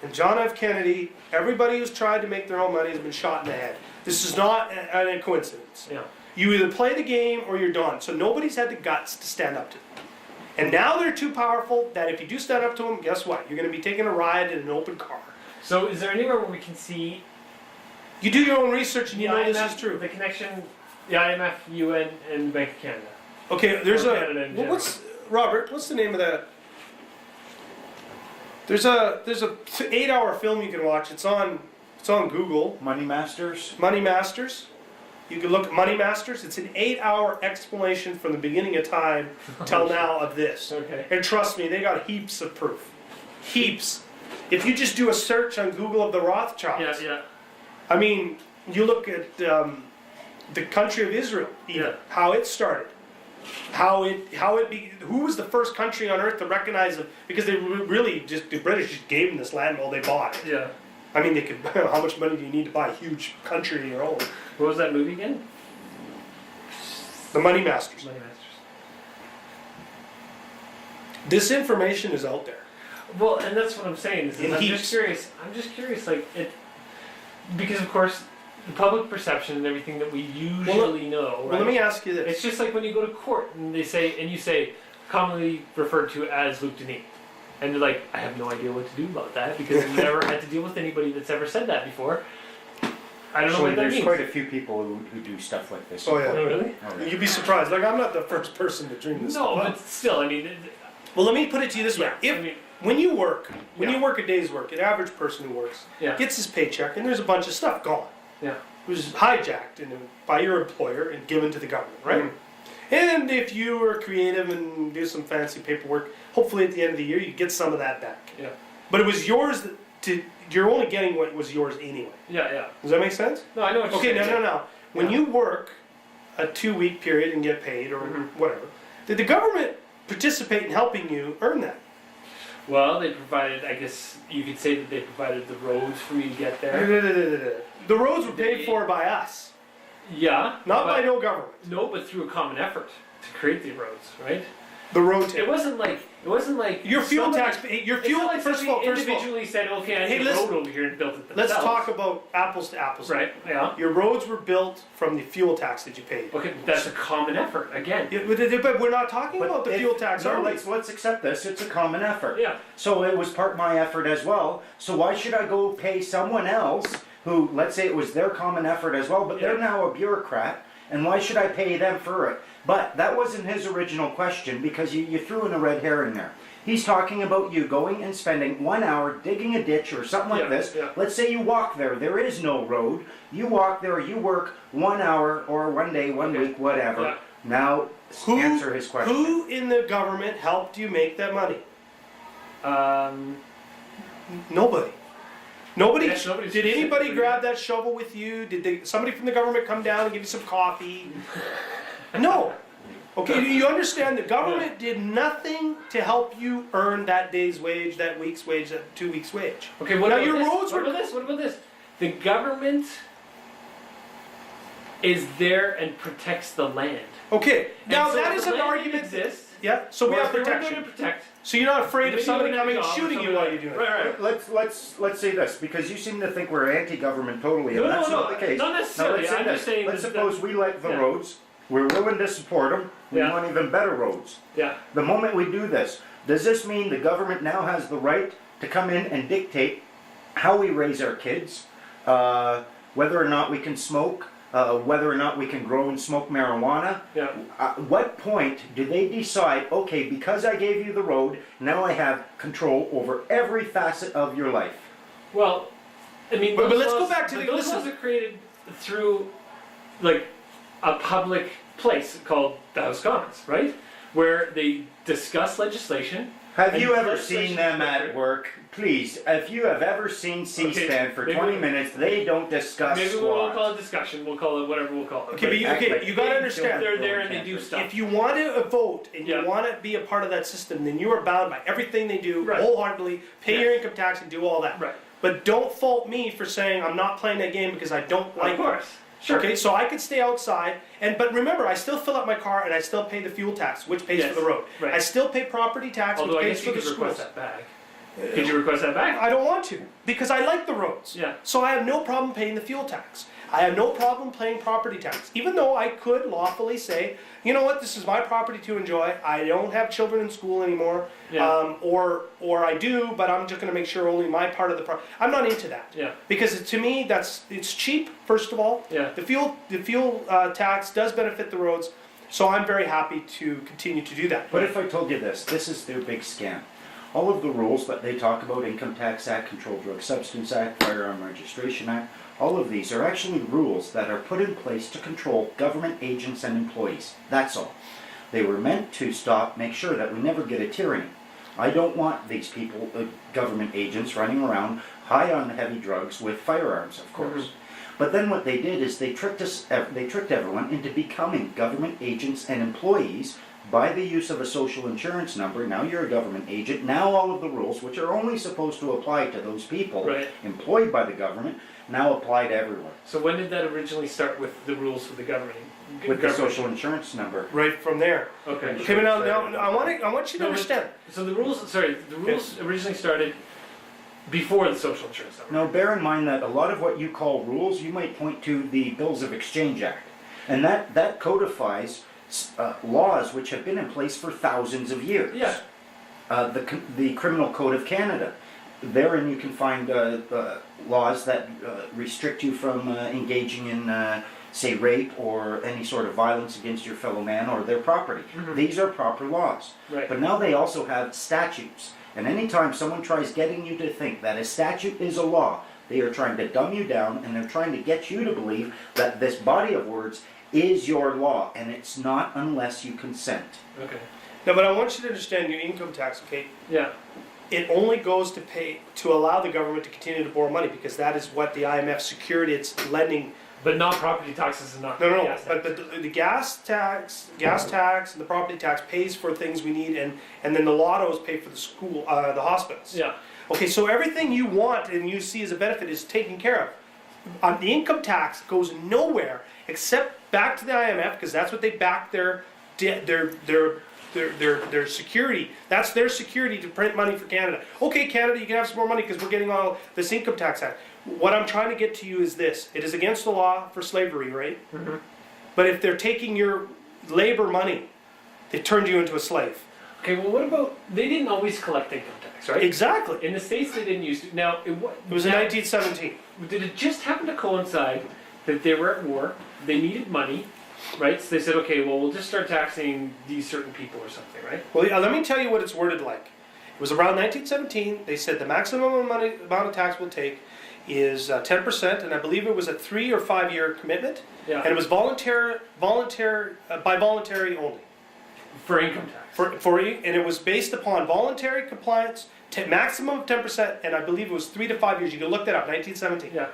and John F. Kennedy, everybody who's tried to make their own money has been shot in the head. This is not a coincidence. yeah. You either play the game or you're done. So nobody's had the guts to stand up to them. And now they're too powerful that if you do stand up to them, guess what? You're going to be taking a ride in an open car. So is there anywhere where we can see You do your own research and you the know this IMF, is true. the connection, the IMF, UN, and Bank of Canada? Okay, there's Or a. Canada in Well, what's Robert? What's the name of that? There's a 8-hour film you can watch. It's on Google. Money Masters? Money Masters. You can look at Money Masters. It's an 8-hour explanation from the beginning of time till now of this. Okay. And trust me, they got heaps of proof. Heaps. If you just do a search on Google of the Rothschilds, Yeah. I mean, you look at the country of Israel, even, Yeah. how it started, who was the first country on earth to recognize them? Because they really just, the British just gave them this land while they bought it. Yeah. I mean, they could. How much money do you need to buy a huge country of your own? What was that movie again? The Money Masters. Money Masters. This information is out there. Well, and that's what I'm saying. Is In I'm heaps. just curious. I'm just curious, like it, because of course, the public perception and everything that we usually know. Right? Well, let me ask you this. It's just like when you go to court and they say, and you say, commonly referred to as Luc Denis. And they're like, I have no idea what to do about that because I've never had to deal with anybody that's ever said that before. I don't know what that There's means. quite a few people who do stuff like this. Oh, yeah. Oh, really? Oh, yeah. You'd be surprised. Like, I'm not the first person to dream this No, stuff but up. still, I mean, Well, let me put it to you this way. yeah, If I mean, when you work a day's work, an average person who works yeah, gets his paycheck, and there's a bunch of stuff gone. yeah, It was hijacked by your employer and given to the government, right? Mhm. And if you are creative and do some fancy paperwork, hopefully at the end of the year you get some of that back. yeah, But it was yours you're only getting what was yours anyway. yeah. Does that make sense? No, I know what you're Okay, saying. no. When Yeah. you work a 2-week period and get paid or Mhm. whatever, did the government participate in helping you earn that? Well, they provided, I guess you could say that they provided the roads for me to get there. The roads were paid for by us, Yeah. not by but, no government. no, but through a common effort to create the roads, right? The road It tax. wasn't like Your fuel somebody- tax, your it's fuel, not like first of all, somebody individually said, okay, I Hey, need a listen. road over here and built it let's themselves. talk about apples to apples. Right, yeah. Your roads were built from the fuel tax that you paid. Okay, that's a common effort, again. Yeah, but we're not talking about the fuel tax, No, are we? let's accept this. It's a common effort. Yeah. So it was part of my effort as well. So why should I go pay someone else who, let's say it was their common effort as well, but they're Yeah. now a bureaucrat, and why should I pay them for it? But that wasn't his original question because you threw in a red herring there. He's talking about you going and spending 1 hour digging a ditch or something like Yeah, this. yeah. Let's say you walk there. There is no road. You walk there, you work 1 hour or 1 day, 1 Okay. week, whatever. Yeah. Now answer his question. Who in the government helped you make that money? Nobody. Nobody. Yeah, nobody's Did anybody specifically- grab that shovel with you? Did somebody from the government come down and give you some coffee? No. Okay, you understand the government did nothing to help you earn that day's wage, that week's wage, that 2 weeks' wage. Okay, what Now about your this? roads What were- about this? What about this? The government is there and protects the land. Okay, now And so that if is the an land argument. exists. Yeah, so we or have if they weren't protection. going to protect. So you're not afraid of maybe somebody you wouldn't coming and have a job or shooting you something while like you're doing that. it. Right, right. Let's say this, because you seem to think we're anti-government totally, and No, that's no, not the case. not necessarily. Now, let's say I'm just this. saying Let's that- suppose we like the yeah. roads, we're willing to support them, we Yeah. want even better roads. Yeah. The moment we do this, does this mean the government now has the right to come in and dictate how we raise our kids, whether or not we can smoke, whether or not we can grow and smoke marijuana? Yeah. At what point do they decide, okay, because I gave you the road, now I have control over every facet of your life? Well, I mean, But those let's go laws- back to but the- those listen. laws are created through, like, a public place called the House of Commons, right? Where they discuss legislation. Have and you ever legislation seen them at is- work? Please, if you have ever seen C-SPAN for maybe 20 we- minutes, they don't discuss Maybe we won't squat. call it discussion. We'll call it whatever we'll call it. Okay, but you, Act okay, like you gotta they understand. They're there and they do stuff. If you want to vote and Yeah. you want to be a part of that system, then you are bound by everything they do Right. wholeheartedly, pay Yes. your income tax and do all that. Right. But don't fault me for saying I'm not playing that game because I don't like Of course. Sure. Okay, so I could stay outside, but remember, I still fill up my car and I still pay the fuel tax, which pays Yes, for the road. right. I still pay property tax, Although I which guess pays you for the could request schools. that back. Could you request that back? I don't want to because I like the roads. Yeah. So I have no problem paying the fuel tax. I have no problem paying property tax, even though I could lawfully say, you know what, this is my property to enjoy. I don't have children in school anymore, Yeah. or I do, but I'm just going to make sure only my part of the I'm not into that. Yeah. Because to me, it's cheap. First of all, Yeah. the fuel tax does benefit the roads, so I'm very happy to continue to do that. What if I told you this is their big scam. All of the rules that they talk about, Income Tax Act, Controlled Drug Substance Act, Firearm Registration Act, all of these are actually rules that are put in place to control government agents and employees. That's all. They were meant to make sure that we never get a tyranny. I don't want these people, government agents, running around high on heavy drugs with firearms, of course. But then what they did is they tricked everyone into becoming government agents and employees by the use of a social insurance number. Now you're a government agent. Now all of the rules, which are only supposed to apply to those people Right. employed by the government, now apply to everyone. So when did that originally start with the rules for the governing? With the government? social insurance number. Right from there. Okay. Okay, but now I want you to No, but- understand. So the rules originally started before the social insurance number. Now bear in mind that a lot of what you call rules, you might point to the Bills of Exchange Act. And that codifies laws which have been in place for thousands of years. Yeah. The Criminal Code of Canada. Therein you can find laws that restrict you from engaging in, say, rape or any sort of violence against your fellow man or their property. These are proper laws. Right. But now they also have statutes. And anytime someone tries getting you to think that a statute is a law, they are trying to dumb you down and they're trying to get you to believe that this body of words is your law, and it's not unless you consent. Okay. No, but I want you to understand your income tax, okay? Yeah. It only goes to allow the government to continue to borrow money because that is what the IMF secured its lending. But not property taxes and not No, gas but the gas tax, and the property tax pays for things we need, and then the lottos pay for the school, the hospitals. Yeah. Okay, so everything you want and you see as a benefit is taken care of. The income tax goes nowhere except back to the IMF because that's what they back their security. That's their security to print money for Canada. Okay, Canada, you can have some more money because we're getting all this income tax out. What I'm trying to get to you is this. It is against the law for slavery, right? Mm-hmm. But if they're taking your labor money, they turned you into a slave. Okay, well, what about, they didn't always collect income tax, right? Exactly. In the States, they didn't use to. Now, It was in 1917. Did it just happen to coincide that they were at war, they needed money, right? So they said, okay, well, we'll just start taxing these certain people or something, right? Well, let me tell you what it's worded like. It was around 1917. They said the maximum amount of tax we'll take is 10%, and I believe it was a 3 or 5 year commitment, Yeah. and it was voluntary only. For income tax. And it was based upon voluntary compliance, maximum of 10%, and I believe it was 3 to 5 years. You can look that up, 1917. Yeah.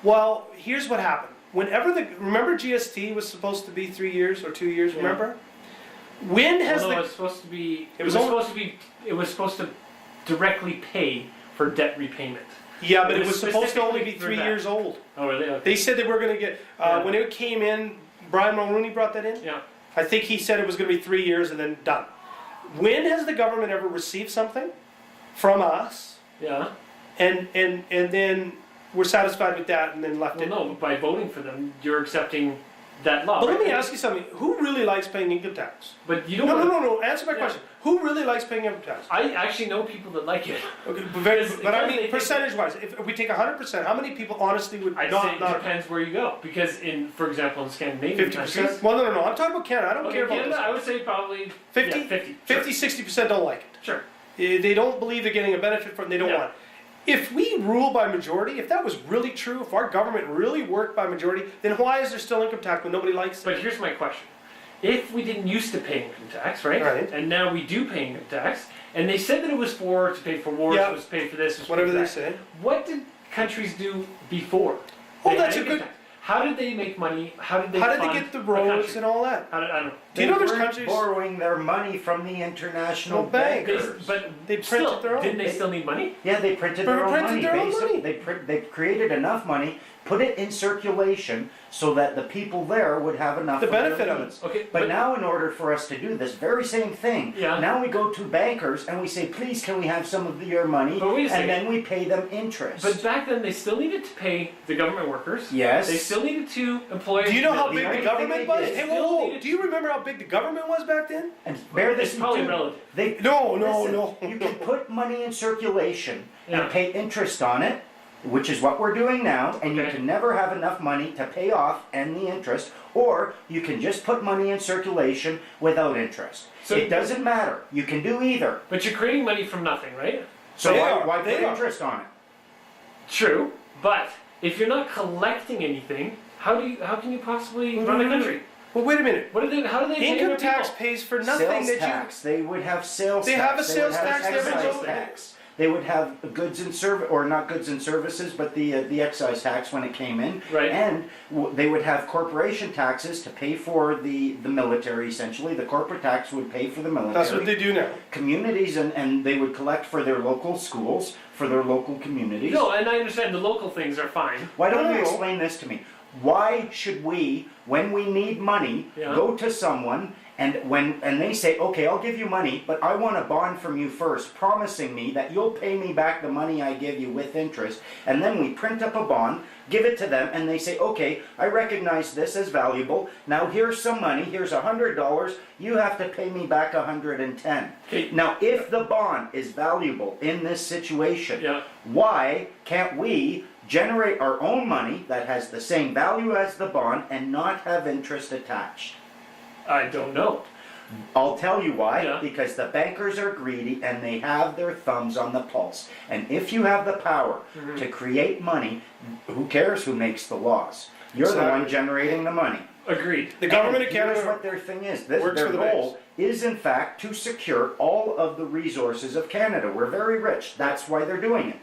Well, here's what happened. Remember GST was supposed to be 3 years or 2 years, Yeah. remember? When has Although the... it was supposed to be, It was supposed to directly pay for debt repayment. Yeah, but It it was was supposed to only be specifically 3 for that. years old. Oh, really? Okay. They said they were gonna get, Yeah. when it came in, Brian Mulrooney brought that in? Yeah. I think he said it was gonna be 3 years and then done. When has the government ever received something from us, Yeah. and then we're satisfied with that and then left Well, it? no, by voting for them, you're accepting that law. But let right? me ask you something, who really likes paying income tax? But you don't. No, answer my Yeah. question. Who really likes paying income tax? I actually know people that like it. Okay, Because- but I because they mean, think- percentage-wise, if we take 100%, how many people honestly would I'd say not, it not depends where you go. Because for example, in Scandinavian 50%? countries, Well, no, I'm talking about Canada, I don't okay, care about Canada, I this. would say probably 50? yeah, 50, 50, 60% don't like it. Sure. They don't believe they're getting a benefit from, they don't Yeah. want it. If we rule by majority, if that was really true, if our government really worked by majority, then why is there still income tax when nobody likes But it? here's my question: if we didn't used to pay income tax, right? Right. And now we do pay income tax, and they said that it was to pay for wars, Yeah. it was to pay for this, it was to Whatever pay they for that. say. What did countries do before? Oh, They had that's a income good- tax. How did they make money? How did they? How did they fund get the a roads country? and all that? I don't know. Do you know there's They weren't countries? borrowing their money from the international No bank. bankers. But They printed still, their own. didn't they still need money? Yeah, they printed They their own printed money. their own money. They created enough money, put it in circulation so that the people there would have enough The for their benefit of it. needs. Okay, But now, in order for us to do this very same thing, Yeah. now we go to bankers and we say, please, can we have some of your money? But wait a second. And then we pay them interest. But back then, they still needed to pay the government workers. Yes. They still needed to employ. Do you know how The big only the thing government they was? did- Hey, Still whoa, whoa, needed- do you remember how big the government was back then? And bear this It's probably in too. relative. They, No, listen, you can put money in circulation Yeah. and pay interest on it, which is what we're doing now, and you Okay. can never have enough money to pay off and the interest, or you can just put money in circulation without interest. So- It doesn't matter. You can do either. But you're creating money from nothing, right? So They why, are, why they put are. interest on it? True, but if you're not collecting anything, how can you possibly run a country? Well, wait a minute. What do they? How do they pay Income their tax people? pays for nothing Sales that tax. They would have sales They tax. have a would sales have tax, they have a excise road- tax. They would have goods and service, or not goods and services, but the excise tax when it came in. Right. And they would have corporation taxes to pay for the military, essentially. The corporate tax would pay for the you, military. that's what they do now. Communities, and they would collect for their local schools, for their local communities. No, and I understand the local things are fine. Why don't you No. explain this to me? Why should we, when we need money, Yeah. go to someone and they say, okay, I'll give you money, but I want a bond from you first, promising me that you'll pay me back the money I give you with interest, and then we print up a bond, give it to them, and they say, okay, I recognize this as valuable, now here's some money, here's $100, you have to pay me back 110. Okay. Now, if the bond is valuable in this situation, Yeah. why can't we generate our own money that has the same value as the bond and not have interest attached? I don't know. I'll tell you why. Yeah. Because the bankers are greedy and they have their thumbs on the pulse. And if you have the power Mm-hmm. to create money, who cares who makes the laws? You're the one Exactly. generating the money. Agreed. The government of And here's Canada what their thing is. works Their for the goal banks. is, in fact, to secure all of the resources of Canada. We're very rich. That's why they're doing it.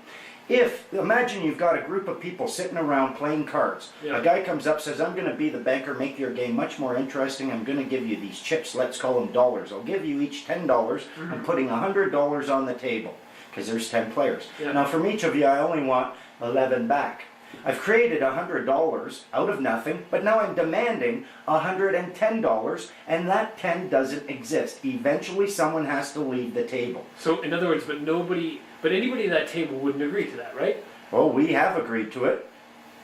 Imagine you've got a group of people sitting around playing cards. Yeah. A guy comes up, says, I'm going to be the banker, make your game much more interesting. I'm going to give you these chips, let's call them dollars. I'll give you each $10. I'm putting $100 on the table because there's 10 players. Yeah. Now from each of you, I only want 11 back. I've created $100 out of nothing, but now I'm demanding $110, and that 10 doesn't exist. Eventually someone has to leave the table. So in other words, but anybody at that table wouldn't agree to that, right? Well, we have agreed to it.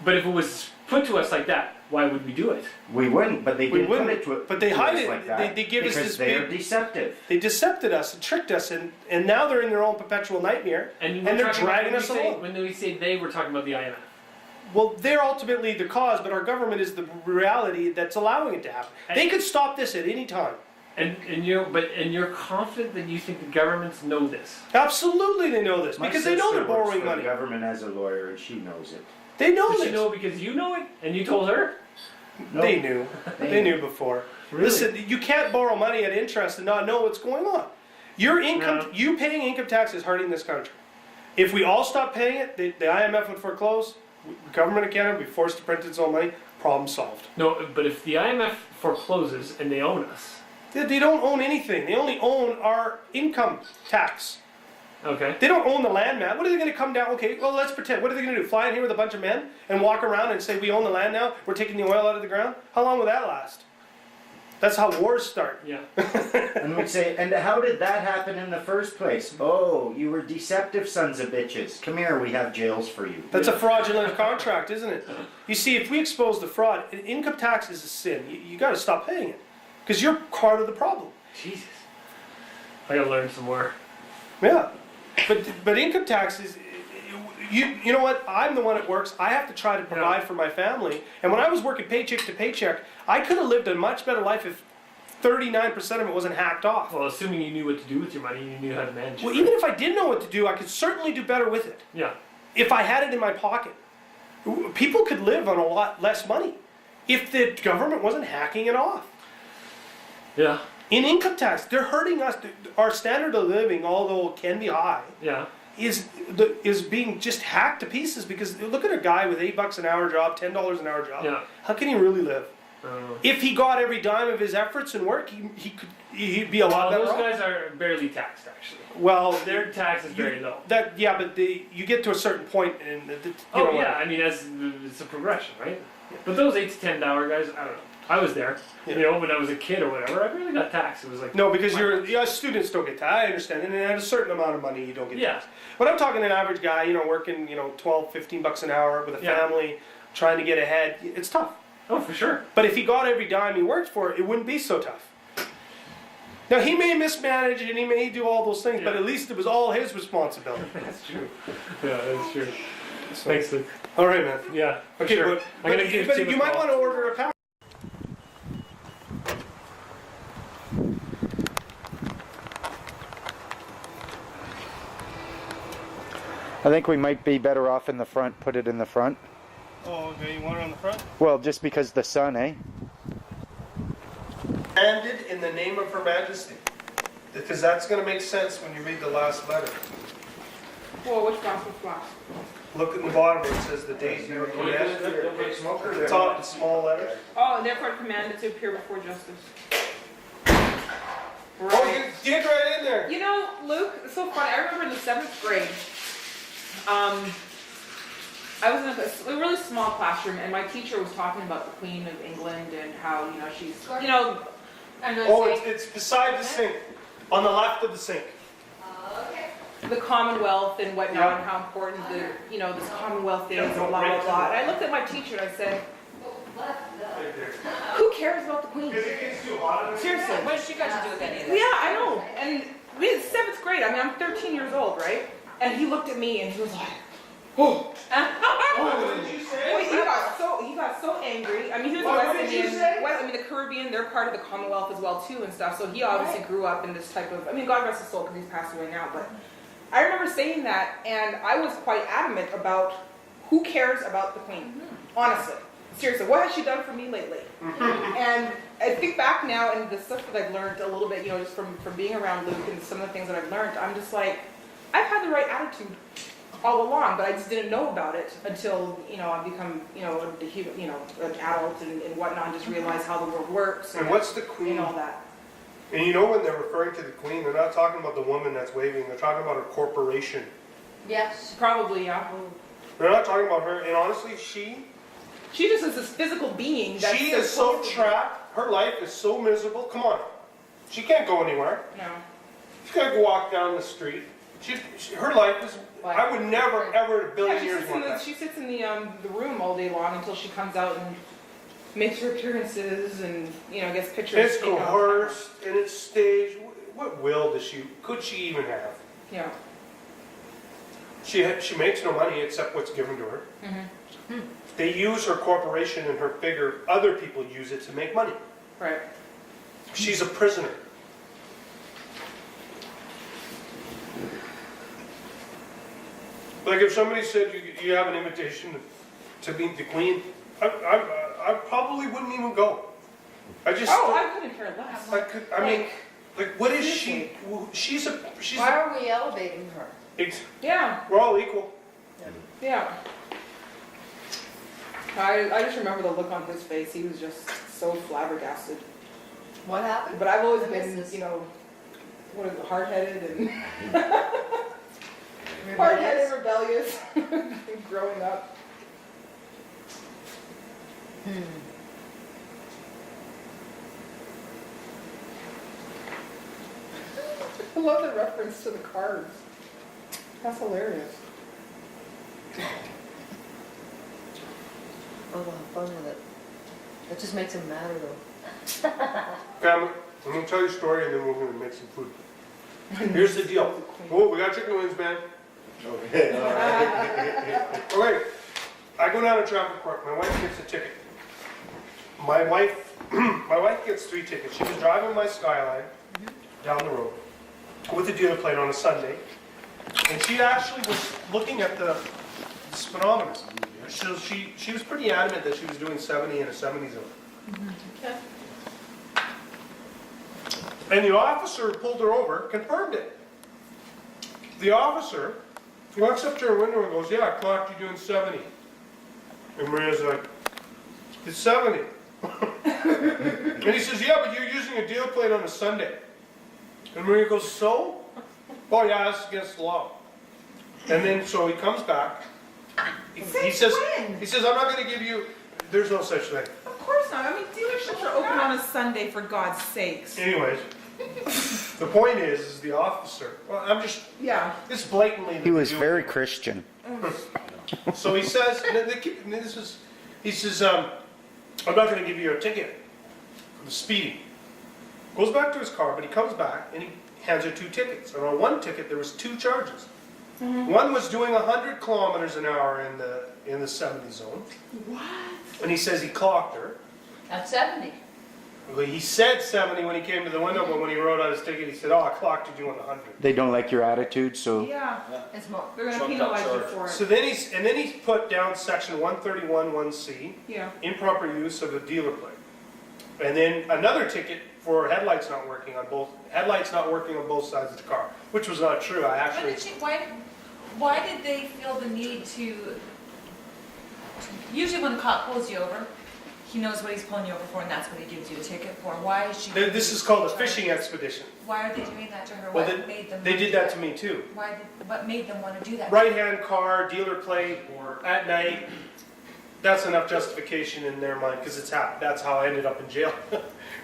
But if it was put to us like that, why would we do it? We wouldn't, but they We didn't put wouldn't, it to it. but they to hide us it. like that They give us because this they are big- deceptive. They decepted us and tricked us, and now they're in their own perpetual nightmare, and we're they're talking about dragging us along. When we say they, we're talking about the IMF. Well, they're ultimately the cause, but our government is the reality that's allowing it to happen. They could stop this at any time. And you're confident that you think the governments know this. Absolutely, they know this My because they know sister they're works borrowing for the money. government as a lawyer, and she knows it. They know Does this. she know because you know it and you told her? No. They knew. They knew before. Really? Listen, you can't borrow money at interest and not know what's going on. Your income, No. you paying income tax is hurting this country. If we all stop paying it, the IMF would foreclose. The government of Canada would be forced to print its own money. Problem solved. No, but if the IMF forecloses and they own us, They don't own anything. They only own our income tax. Okay. They don't own the land, man. What are they going to come down? Okay, well, let's pretend. What are they going to do? Fly in here with a bunch of men and walk around and say, we own the land now? We're taking the oil out of the ground? How long will that last? That's how wars start. Yeah. And we'd say, and how did that happen in the first place? Oh, you were deceptive sons of bitches. Come here, we have jails for you. That's a fraudulent contract, isn't it? You see, if we expose the fraud, income tax is a sin. You got to stop paying it because you're part of the problem. Jesus. I gotta learn some more. Yeah, but income tax is, you know what? I'm the one that works. I have to try to provide for my family. And when I was working paycheck to paycheck, I could have lived a much better life if 39% of it wasn't hacked off. Well, assuming you knew what to do with your money, you knew how to manage it. Well, even if I didn't know what to do, I could certainly do better with it. Yeah. If I had it in my pocket, people could live on a lot less money if the government wasn't hacking it off. Yeah. In income tax, they're hurting us. Our standard of living, although it can be high, Yeah. is being just hacked to pieces because look at a guy with $8 an hour job, $10 an hour job. Yeah. How can he really live? I don't know. If he got every dime of his efforts and work, he'd be a lot better Those off. guys are barely taxed, actually. Well, Their tax is very low. but you get to a certain point and Oh yeah, I mean it's a progression, right? But those 8 to 10 hour guys, I don't know. I was there, Yeah. you know, when I was a kid or whatever. I barely got taxed. It was like No, because students don't get taxed. I understand, and at a certain amount of money, you don't get Yeah. taxed. But I'm talking an average guy, working, 12, 15 bucks an hour with a Yeah. family, trying to get ahead. It's tough. Oh, for sure. But if he got every dime he worked for, it wouldn't be so tough. Now he may mismanage and he may do all those things, but Yeah. at least it was all his responsibility. That's true. Yeah, that's true. So- Thanks, Luke. All right, man. Yeah, for Okay, sure. but, I'm gonna give but Tim a you might call. want to order a pack. I think we might be better off in the front, put it in the front. Oh, okay. You want it on the front? Well, just because the sun, eh? Commanded in the name of Her Majesty. Because that's going to make sense when you read the last letter. Whoa, which gospel flash? Look at the bottom where it says the days you were commanded. The top, the small letters. Oh, therefore commanded to appear before justice. Oh, get right in there. You know, Luke, it's so funny. I remember in the 7th grade, I was in a really small classroom, and my teacher was talking about the Queen of England and how, she's, Oh, it's beside the sink. On the left of the sink. the Commonwealth and whatnot, and how important this Commonwealth is, and blah, blah, blah. And I looked at my teacher and I said, who cares about the Queen? Because it gets too hot in there. Seriously. What has she got to do with any of that? Yeah, I know. And it's 7th grade. I mean, I'm 13 years old, right? And he looked at me and he was like, Oh, what did you say? Wait, he got so angry. I mean, he was What West did you Indian. say? The Caribbean, they're part of the Commonwealth as well too and stuff. So he obviously grew up in this type of. I mean, God rest his soul because he's passed away now. But I remember saying that, and I was quite adamant about who cares about the Queen. Honestly, seriously, what has she done for me lately? And I think back now, and the stuff that I've learned a little bit, just from being around Luke and some of the things that I've learned, I'm just like, I've had the right attitude all along, but I just didn't know about it until I've become an adult and whatnot, and just realize how the world works And what's the Queen? and all that. And when they're referring to the Queen, they're not talking about the woman that's waving. They're talking about her corporation. Yes. Probably, yeah. They're not talking about her. And honestly, she She just is this physical being. That's is so supposed to- trapped. Her life is so miserable. Come on. She can't go anywhere. No. She's got to walk down the street. Her life is. I would never, ever in a billion Yeah, years want that. she sits in the room all day long until she comes out and makes her appearances and gets pictures. It's taken of. coerced and it's staged. What will could she even have? Yeah. She makes no money except what's given to her. They use her corporation and her figure. Other people use it to make money. Right. She's a prisoner. Like if somebody said you have an invitation to meet the Queen, I probably wouldn't even go. I just. I couldn't care less. What is she? She's Why are we elevating her? Yeah. We're all equal. Yeah. I just remember the look on his face. He was just so flabbergasted. What happened? But I've always I missed been, this. hard-headed and. hard-headed, rebellious, growing up. I love the reference to the cards. That's hilarious. Oh, well, fun with it. That just makes him madder though. Family, I'm gonna tell you a story and then we're gonna make some food. Here's the deal. Oh, we got chicken wings, man. Okay, all right. Okay, I go down to traffic court. My wife gets a ticket. My wife gets 3 tickets. She was driving my Skyline down the road with a dealer plate on a Sunday, and she actually was looking at the speedometer. So she was pretty adamant that she was doing 70 in a 70 zone. Okay. And the officer pulled her over, confirmed it. The officer walks up to her window and goes, "Yeah, I clocked you doing 70. And Maria's like, "It's 70. And he says, "Yeah, but you're using a dealer plate on a Sunday." And Maria goes, "So?" "Oh yeah, that's against the law." And then so he comes back. He says, "I'm not going to give you." There's no such thing. Of course not. I mean, dealerships are open on a Sunday, for God's sakes. Anyways, the point is the officer. Well, I'm just. Yeah. It's blatantly. He was very Christian. So he says, he says, "I'm not going to give you a ticket for the speeding." Goes back to his car, but he comes back and he hands her 2 tickets. And on one ticket there was 2 charges. One was doing 100 kilometers an hour in the 70 zone. What? And he says he clocked her. At 70. Well, he said 70 when he came to the window, but when he wrote out his ticket, he said, "Oh, I clocked you doing 100. They don't like your attitude, so Yeah. It's more. They're gonna Trumped penalize up you charge. for it. So then he's put down section 131(1)(c), Yeah. improper use of a dealer plate. And then another ticket for headlights not working on both sides of the car, which was not true. I actually. Why did they feel the need to, usually when the cop pulls you over, he knows what he's pulling you over for and that's what he gives you a ticket for. Why is she? This is called a fishing expedition. Why are they doing that to her? Well, What made them? they want did do that to me too. What made them want to do that? Right-hand car, dealer plate, at night. That's enough justification in their mind because that's how I ended up in jail.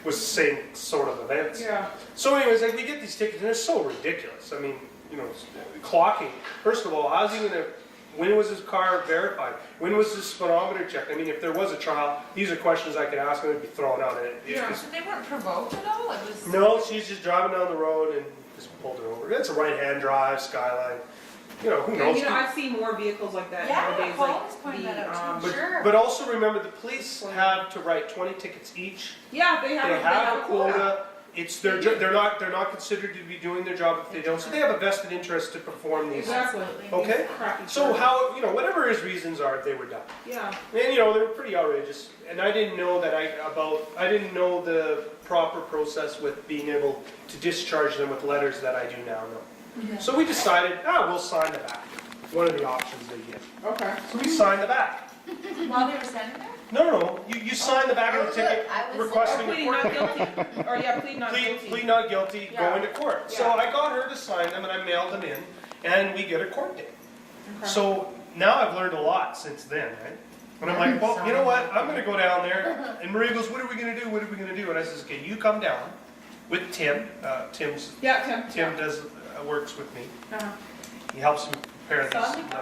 Was the same sort of events. Yeah. So anyways, like, we get these tickets and they're so ridiculous. I mean, you know, clocking. First of all, how's he gonna? When was his car verified? When was his speedometer checked? I mean, if there was a trial, these are questions I could ask and they'd be thrown out. Yeah. So they weren't provoked at all? It was. No, she's just driving down the road and just pulled her over. It's a right-hand drive, Skyline. You know, who And, knows? you know, I've seen more vehicles like that Yeah, nowadays. Paul Like was pointing the, that out too. But, Sure. but also remember, the police have to write 20 tickets each. yeah, they have A quota. It's they're not considered to be doing their job if they don't. So they have a vested interest to perform these. Exactly. Okay. Crappy So cars. how, you know, whatever his reasons are, they were done. Yeah. And you know, they were pretty outrageous. And I didn't know I didn't know the proper process with being able to discharge them with letters that I do now know. Yeah. So we decided, we'll sign the back. One of the options they give. Okay. So we signed the back. While they were standing there? No, you sign the back of the ticket I was Or requesting a pleading court. not guilty. Or yeah, plead not guilty. Plead not guilty, go Yeah. into court. So Yeah. I got her to sign them and I mailed them in and we get a court date. Okay. So now I've learned a lot since then, right? And I'm like, well, you know what? I'm going to go down there. And Maria goes, "What are we going to do? What are we going to do?" And I says, "Okay, you come down with Tim. Tim's Yeah, Tim. does works with me. Uh-huh. He helps me prepare Son? these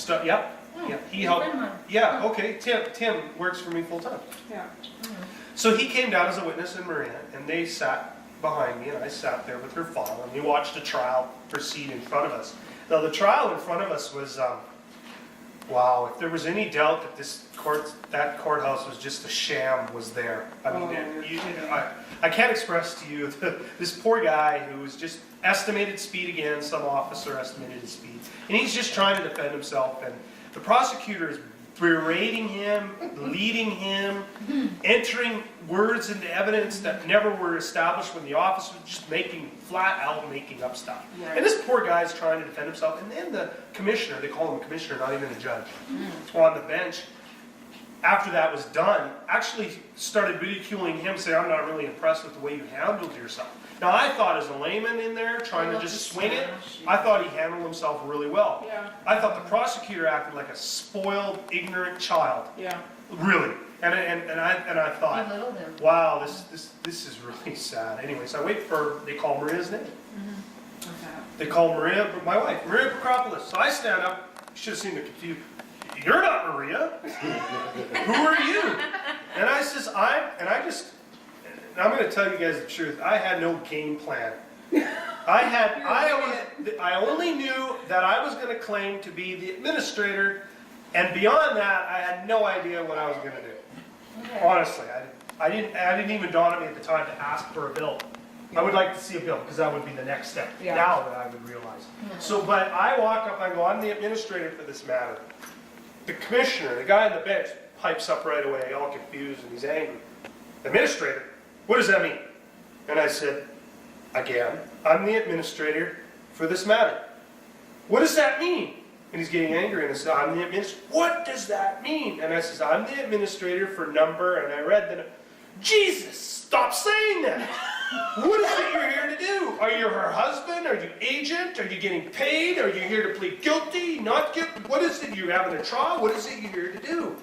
letters. Yep. Yeah, he Your helped. friend one. Yeah, okay. Tim works for me full time. Yeah. So he came down as a witness in Marina, and they sat behind me, and I sat there with her file, and we watched the trial proceed in front of us. Now, the trial in front of us was, wow, if there was any doubt that that courthouse was just a sham, was there. I mean, I can't express to you, this poor guy who was just estimated speed again, some officer estimated his speed, and he's just trying to defend himself, and the prosecutor is berating him, leading him, entering words into evidence that never were established when the officer was just flat out making up stuff. Right. And this poor guy's trying to defend himself, and then the commissioner, they call him a commissioner, not even a judge, on the bench, after that was done, actually started ridiculing him, saying, I'm not really impressed with the way you handled yourself. Now, I thought as a layman in there, trying to just swing it, I thought he handled himself really well. Yeah. I thought the prosecutor acted like a spoiled, ignorant child. Yeah. Really. And I thought, Belittled him. wow, this is really sad. Anyways, I wait for, they call Maria's name. They call Maria, my wife, Maria Pacropoulos. So I stand up, you should have seen the confusion. You're not Maria. Who are you? And I says, I'm going to tell you guys the truth. I had no game plan. I only knew that I was going to claim to be the administrator, and beyond that, I had no idea what I was going to do. Okay. Honestly, I didn't even dawn on me at the time to ask for a bill. I would like to see a bill, because that would be the next step. Yeah. Now that I would realize. So, but I walk up, I go, I'm the administrator for this matter. The commissioner, the guy on the bench, pipes up right away, all confused, and he's angry. Administrator? What does that mean? And I said, again, I'm the administrator for this matter. What does that mean? And he's getting angry, and I said, I'm the administrator. What does that mean? And I said, I'm the administrator for number, and I read the, Jesus, stop saying that. What is it you're here to do? Are you her husband? Are you agent? Are you getting paid? Are you here to plead guilty? Not guilty? What is it? You having a trial? What is it you're here to do?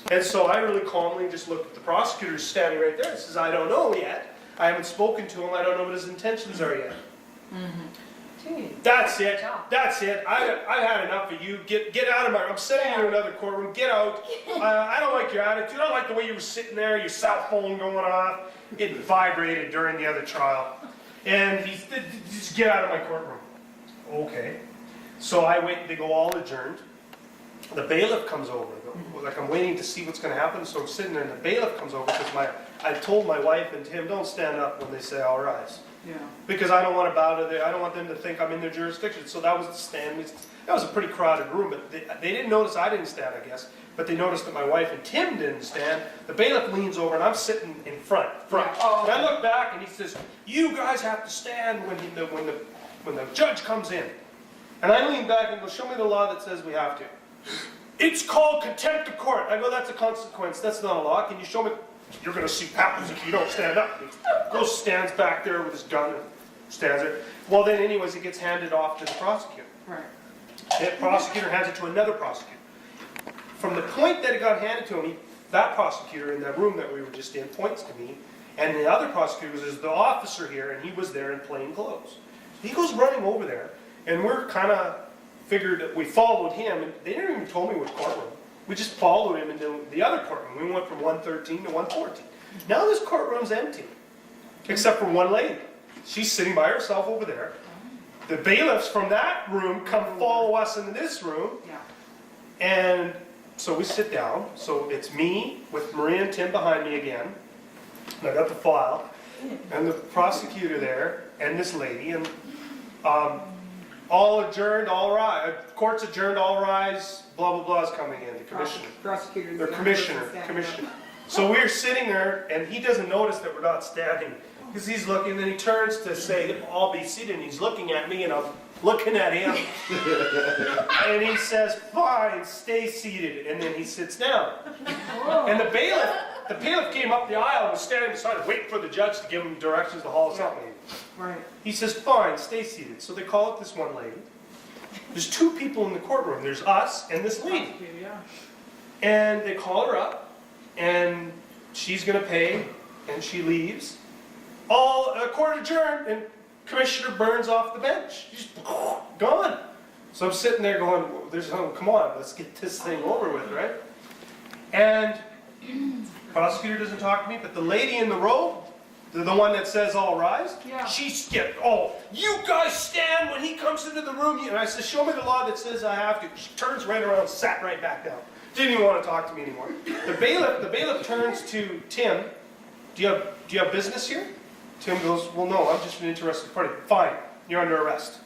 And so I really calmly just looked at the prosecutor standing right there and says, I don't know yet. I haven't spoken to him. I don't know what his intentions are yet. That's it. That's it. I've had enough of you. Get out of my. I'm sitting in another courtroom. Get out. I don't like your attitude. I don't like the way you were sitting there. Your cell phone going off. It vibrated during the other trial. And he said, just get out of my courtroom. Okay. So I wait. They go all adjourned. The bailiff comes over. Like I'm waiting to see what's going to happen. So I'm sitting there, and the bailiff comes over because I told my wife and Tim, don't stand up when they say all rise. Yeah. Because I don't want to bow to their, I don't want them to think I'm in their jurisdiction. So that was the stand. That was a pretty crowded room, but they didn't notice I didn't stand, I guess. But they noticed that my wife and Tim didn't stand. The bailiff leans over, and I'm sitting in front. Oh, And I look back, and he says, "You guys have to stand when the judge comes in." And I lean back and go, "Show me the law that says we have to." "It's called contempt of court." I go, "That's a consequence. That's not a law. Can you show me?" "You're going to see what happens if you don't stand up." He goes, stands back there with his gun and stands there. Well, then anyways, it gets handed off to the prosecutor. Right. The prosecutor hands it to another prosecutor. From the point that it got handed to him, that prosecutor in that room that we were just in points to me, and the other prosecutor was the officer here, and he was there in plain clothes. He goes running over there, and we're kind of figured that we followed him, and they didn't even tell me which courtroom. We just followed him into the other courtroom. We went from 113 to 114. Now this courtroom's empty, except for one lady. She's sitting by herself over there. The bailiffs from that room come follow us into this room. Yeah. And so we sit down. So it's me with Maria and Tim behind me again. And I got the file. And the prosecutor there, and this lady. And all adjourned, all rise. Court's adjourned, all rise. Blah, blah, blah is coming in. The commissioner. Prosecutors. Or commissioner. So we're sitting there, and he doesn't notice that we're not standing. Because he's looking, and then he turns to say, "I'll be seated," and he's looking at me, and I'm looking at him. And he says, "Fine, stay seated," and then he sits down. And the bailiff came up the aisle and was standing beside him, waiting for the judge to give him directions to haul us out. Right. He says, "Fine, stay seated." So they call up this one lady. There's two people in the courtroom. There's us and this lady. Yeah. And they call her up, and she's going to pay, and she leaves. All court adjourned, and Commissioner Burns off the bench. He's gone. So I'm sitting there going, come on, let's get this thing over with, right? And the prosecutor doesn't talk to me, but the lady in the row, the one that says all rise, Yeah. she skipped. "Oh, you guys stand when he comes into the room." And I said, "Show me the law that says I have to." She turns right around, sat right back down. Didn't even want to talk to me anymore. The bailiff turns to Tim. Do you have business here?" Tim goes, "Well, no, I'm just an interested party." "Fine, you're under arrest."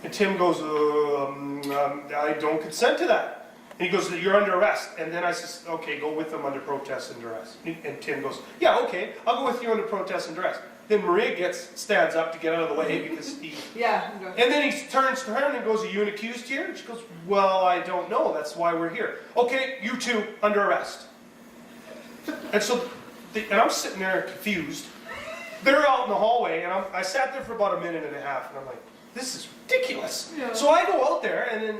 And Tim goes, "I don't consent to that." And he goes, "You're under arrest." And then I says, "Okay, go with them under protest and duress." And Tim goes, "Yeah, okay, I'll go with you under protest and duress." Then Maria stands up to get out of the way because he. Yeah. And then he turns to her and goes, "Are you an accused here?" And she goes, "Well, I don't know. That's why we're here." "Okay, you two under arrest." And so, and I'm sitting there confused. They're out in the hallway, and I sat there for about a minute and a half, and I'm like, "This is ridiculous." Yeah. So I go out there, and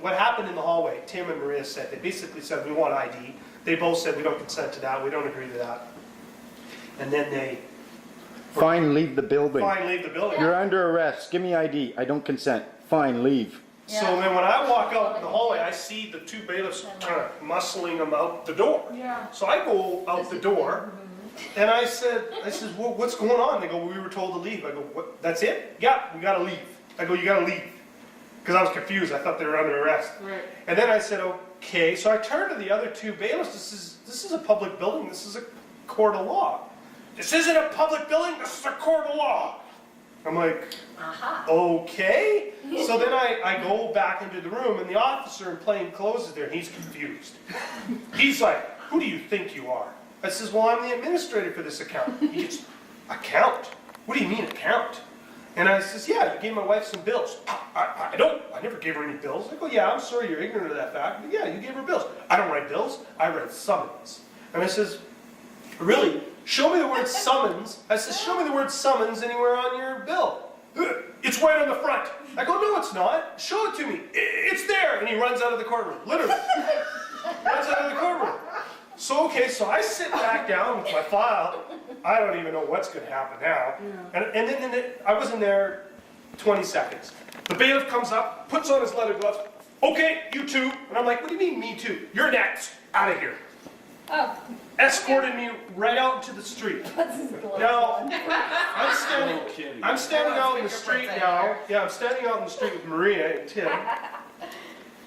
what happened in the hallway? Tim and Maria said they basically said, "We want ID." They both said, "We don't consent to that. We don't agree to that." And then they Fine, leave the building. fine leave the building. You're under arrest. Give me ID. I don't consent. Fine, leave. So then when I walk out in the hallway, I see the two bailiffs kind of muscling them out the door. Yeah. So I go out the door, and I said, "Well, what's going on?" They go, "We were told to leave." I go, "What? That's it?" "Yeah, we gotta leave." I go, "You gotta leave." Because I was confused. I thought they were under arrest. Right. And then I said, "Okay." So I turned to the other two bailiffs. This is a public building. This is a court of law. "This isn't a public building. This is a court of law." I'm like, okay. So then I go back into the room, and the officer in plain clothes is there, and he's confused. He's like, "Who do you think you are?" I says, "Well, I'm the administrator for this account." He gets, "Account? What do you mean account?" And I says, "Yeah, you gave my wife some bills." I never gave her any bills." I go, "Yeah, I'm sorry you're ignorant of that fact, but yeah, you gave her bills." "I don't write bills, I write summons." And I says, "Really? Show me the word summons." I says, "Show me the word summons anywhere on your bill." "It's right on the front." I go, "No, it's not. Show it to me." "It's there." And he runs out of the courtroom, literally. Runs out of the courtroom. So, okay, so I sit back down with my file. I don't even know what's going to happen now. And then I was in there 20 seconds. The bailiff comes up, puts on his leather gloves. "Okay, you two." And I'm like, "What do you mean, me too?" "You're next. Out of here." Oh. Escorted me right out into the street. Now, I'm standing out in the street now. Yeah, I'm standing out in the street with Maria and Tim.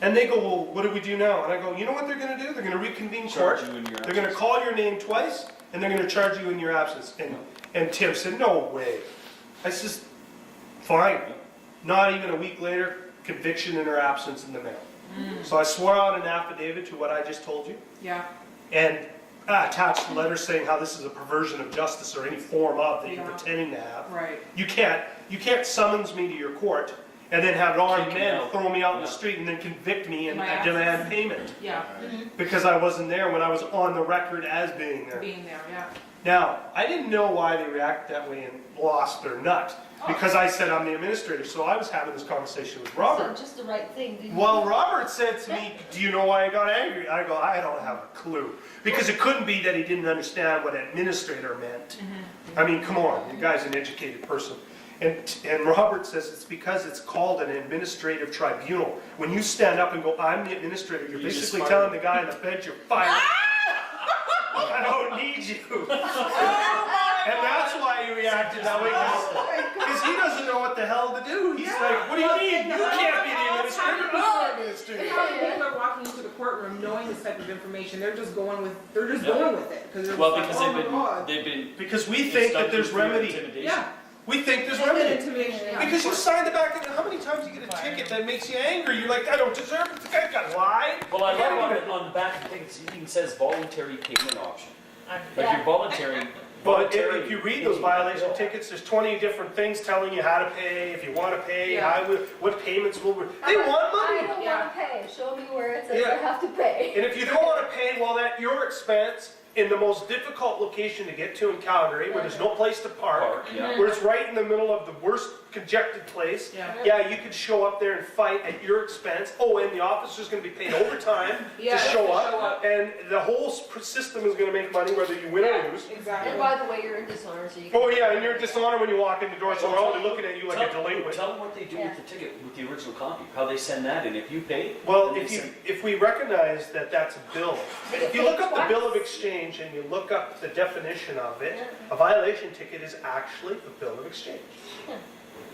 And they go, "Well, what do we do now?" And I go, "You know what they're going to do? They're going to reconvene court. They're going to call your name twice, and they're going to charge you in your absence." And Tim said, "No way." I says, "Fine." Not even a week later, conviction in her absence in the mail. So I swore out an affidavit to what I just told you. Yeah. And attached a letter saying how this is a perversion of justice or any form of that you're pretending to have. Right. You can't summons me to your court and then have armed men throw me out in the street and then convict me and My demand payment. Yeah. Because I wasn't there when I was on the record as being there. Being there. Yeah. Now, I didn't know why they reacted that way and lost their nut. Because I said I'm the administrator, so I was having this conversation with Robert. So just the right thing, didn't you? Well, Robert said to me, "Do you know why I got angry?" I go, "I don't have a clue." Because it couldn't be that he didn't understand what administrator meant. I mean, come on, the guy's an educated person. And Robert says it's because it's called an administrative tribunal. When you stand up and go, "I'm the administrator," you're basically telling the guy on the bench you're fired. I don't need you. And that's why he reacted that way. Because he doesn't know what the hell to do. He's like, "What do you mean? You can't be the administrator. I'm the administrator." How many people are walking into the courtroom knowing this type of information? They're just going with it because Well, like, because oh my God. they've been Because we think that there's remedy. intimidation. Yeah. We think there's And then remedy. intimidation. Yeah. Because you signed the back end. How many times you get a ticket that makes you angry? You're like, "I don't deserve it. The guy got lied." Well, I love on the back of the thing, it even says voluntary payment option. Like you're voluntary. But if you read those violation tickets, there's 20 different things telling you how to pay, if you want to pay, what payments will. They want money. I don't Yeah. want to pay. Show me where it says Yeah. I have to pay. And if you don't want to pay, well, at your expense, in the most difficult location to get to in Calgary, where there's no place to park, Yeah. where it's right in the middle of the worst congested place, Yeah. you could show up there and fight at your expense. Oh, and the officer's going to be paid overtime Yeah, to show to up, show up. and the whole system is going to make money whether you win or lose. Exactly. And by the way, you're in dishonor, so you can. Oh yeah, and you're dishonored when you walk in the door, so we're all looking at you like a delinquent. Tell them what they do with the ticket, with the original copy, how they send that in. If you pay, Well, then they if we recognize that that's a bill, if you look up the bill of exchange and you look up the definition of it, a violation ticket is actually a bill of exchange.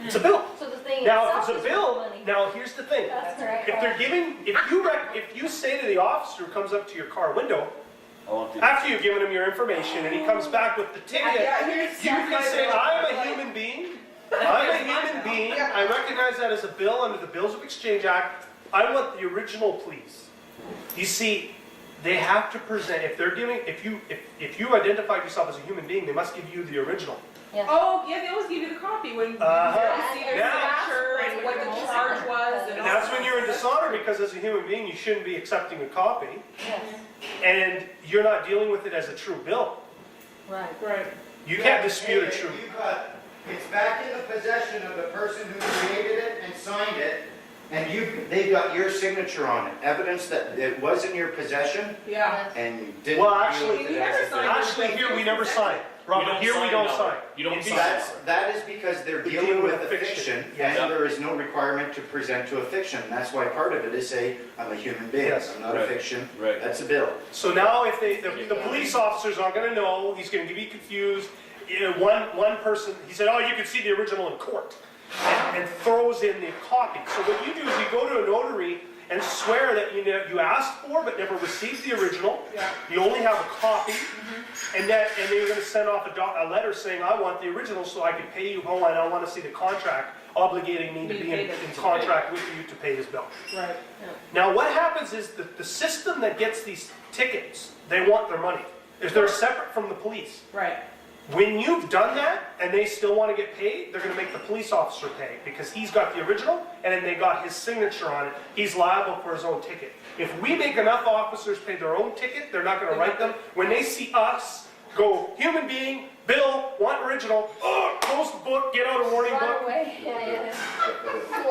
It's a bill. So the thing Now, itself if it's is a bill, for money. now here's the thing. That's correct. If they're giving, if you say to the officer who comes up to your car window, I want to. after you've given him your information and he comes back with the ticket, you can say, "I'm a human being. I'm a human being. I recognize that as a bill under the Bills of Exchange Act. I want the original, please." You see, they have to present, if they're giving, if you identified yourself as a human being, they must give you the original. Yeah. Oh, yeah, they always give you the copy when you Uh-huh. see their Yeah. signature and what the charge was and And all that's that when you're in stuff. dishonor, because as a human being, you shouldn't be accepting a copy, Yes, and you're not dealing with it as a true bill. right. Right. You can't dispute a Hey, true. it's back in the possession of the person who created it and signed it, and they've got your signature on it. Evidence that it was in your possession, Yeah. and you didn't Well, deal actually- with We it never as a signed bill. Actually, here we never sign. Robert, here we don't sign. You don't In sign. these- That is because they're We're dealing dealing with with a fiction. fiction, Yes. and there is no requirement to present to a fiction. That's why part of it is say, I'm a human being, Yes. I'm not a Right. fiction. Right. That's a bill. So now if the police officer's not gonna know, he's gonna be confused. You know, one person, he said, oh, you can see the original in court, and throws in the copy. So what you do is you go to a notary and swear that you asked for but never received the original. Yeah. You only have a copy, and then you're gonna send off a letter saying, I want the original so I can pay you, and I wanna see the contract obligating me to be in contract with you to pay this bill. Right. Now, what happens is that the system that gets these tickets, they want their money. They're separate from the police. Right. When you've done that and they still want to get paid, they're going to make the police officer pay because he's got the original and then they got his signature on it. He's liable for his own ticket. If we make enough officers pay their own ticket, they're not going to write them. When they see us go, human being, bill, want original, oh, close the book, get out a warning Run book. away. Yeah.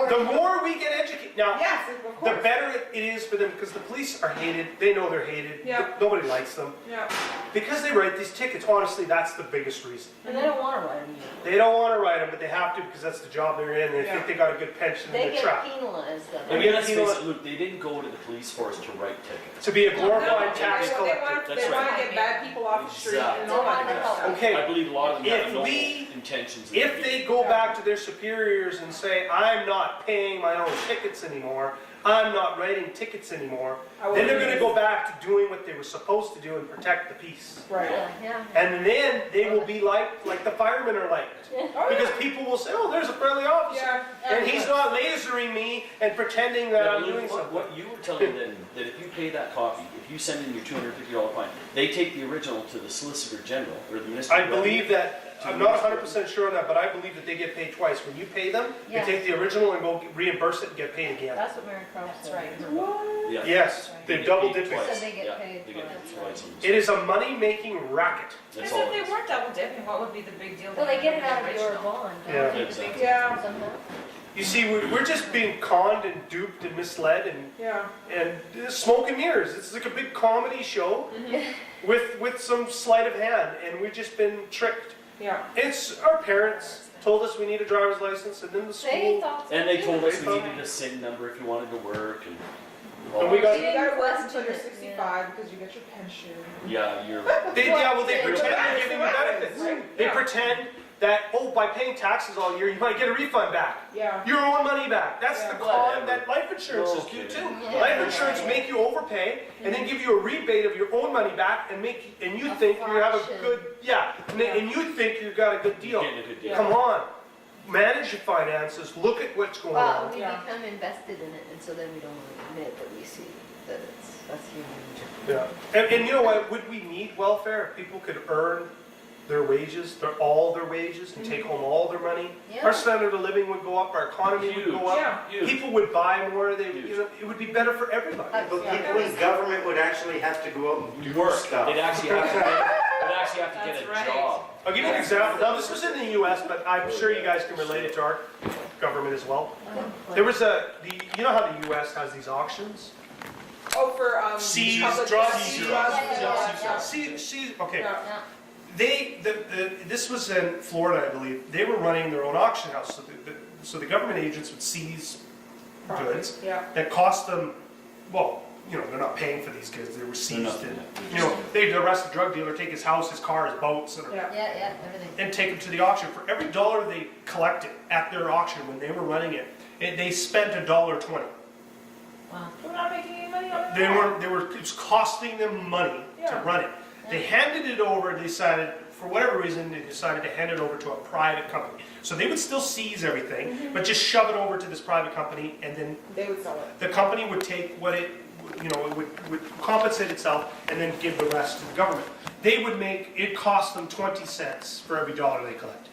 The more we get educated, now, Yes, of the course. better it is for them because the police are hated. They know they're hated. Yeah. Nobody likes them. Yeah. Because they write these tickets, honestly, that's the biggest reason. And they don't want to write them either. They don't want to write them, but they have to because that's the job they're in. They Yeah. think they got a good pension They and they're get trapped. penalized though. I Yeah. mean, let's face it, Luke, they didn't go to the police force to write tickets. To be a No, glorified tax they collector. want That's to right. get bad people off the street and They all want that to kind of help. stuff. Okay, I believe a lot of them If have noble we- intentions. if they go back to their superiors and say, I'm not paying my own tickets anymore, I'm not writing tickets anymore, then they're going to go back to doing what they were supposed to do and protect the peace. Right. Yeah. And then they will be like the firemen are liked. Oh, Because yeah. people will say, oh, there's a friendly officer. Yeah. And he's not lasering me and pretending that I'm doing something. What you were telling them, that if you pay that copy, if you send in your $250 fine, they take the original to the Solicitor General or the Minister. I of believe that, I'm not 100% sure on that, but I believe that they get paid twice. When you pay them, they Yeah. take the original and go reimburse it and get paid again. That's what Mary Crowe That's said. right. What? Yeah. Yes, They they get double paid dipping. twice. So they get Yeah, paid they for get it. paid twice on this. It is a money-making racket. That's Because all if it they is. were double dipping, what would be the big deal? Well, they get it with out the of your original? bond. Yeah. don't they? Exactly. Yeah. Somehow. You see, we're just being conned and duped and misled Yeah. and smoke and mirrors. It's like a big comedy show Mm-hmm. with some sleight of hand, and we've just been tricked. Yeah. It's our parents told us we need a driver's license, and then the They school. thought so And they too. told us we They needed a SIN number if you wanted to work and all And we that. got- You gotta work Question until you're it, 65 because you get your pension. Yeah, you're. They pretend they're giving you benefits. They Yeah. pretend that, oh, by paying taxes all year, you might get a refund back. Yeah. Your own money back. That's Yeah. the con Whatever. that life insurances No do kidding. too. Yeah. Life insurance make you overpay and then give you a rebate of your own money back and you A think you have a fraction. good, and you think you got a good You're deal. getting a good deal. Come on. Manage your finances. Look at what's going Well, on. we Yeah. become invested in it, and so then we don't want to admit that we see that that's human nature. Yeah. And you know what? Would we need welfare if people could earn their wages, all their wages, and take home all their money? Yeah. Our standard of living would go up, our economy would go up. Yeah. Huge. People would buy more. Huge. It would be better for everybody. But people in government would actually have to go out and do Work. stuff. They'd actually have to get That's a right. job. I'll give you an example. Now, this was in the U.S., but I'm sure you guys can relate it to our government as well. There was you know how the U.S. has these auctions? Oh, for Seize, public drug safety seizure. drugs. Yeah. See, okay. Yeah. Yeah. This was in Florida, I believe. They were running their own auction house, so the government agents would seize goods Yeah. that cost them, well, they're not paying for these goods. They were seized. They're And, not. they'd arrest a drug dealer, take his house, his car, his boats, and Yeah. Yeah, everything. and take them to the auction. For every dollar they collected at their auction when they were running it, they spent $1.20. Wow. We're not making any money on it. It was costing them money to Yeah. run it. They handed it over, decided, for whatever reason, they decided to hand it over to a private company. So they would still seize everything, but just shove it over to this private company, and then They would sell it. the company would take what it would compensate itself and then give the rest to the government. They would make, it cost them 20 cents for every dollar they collect.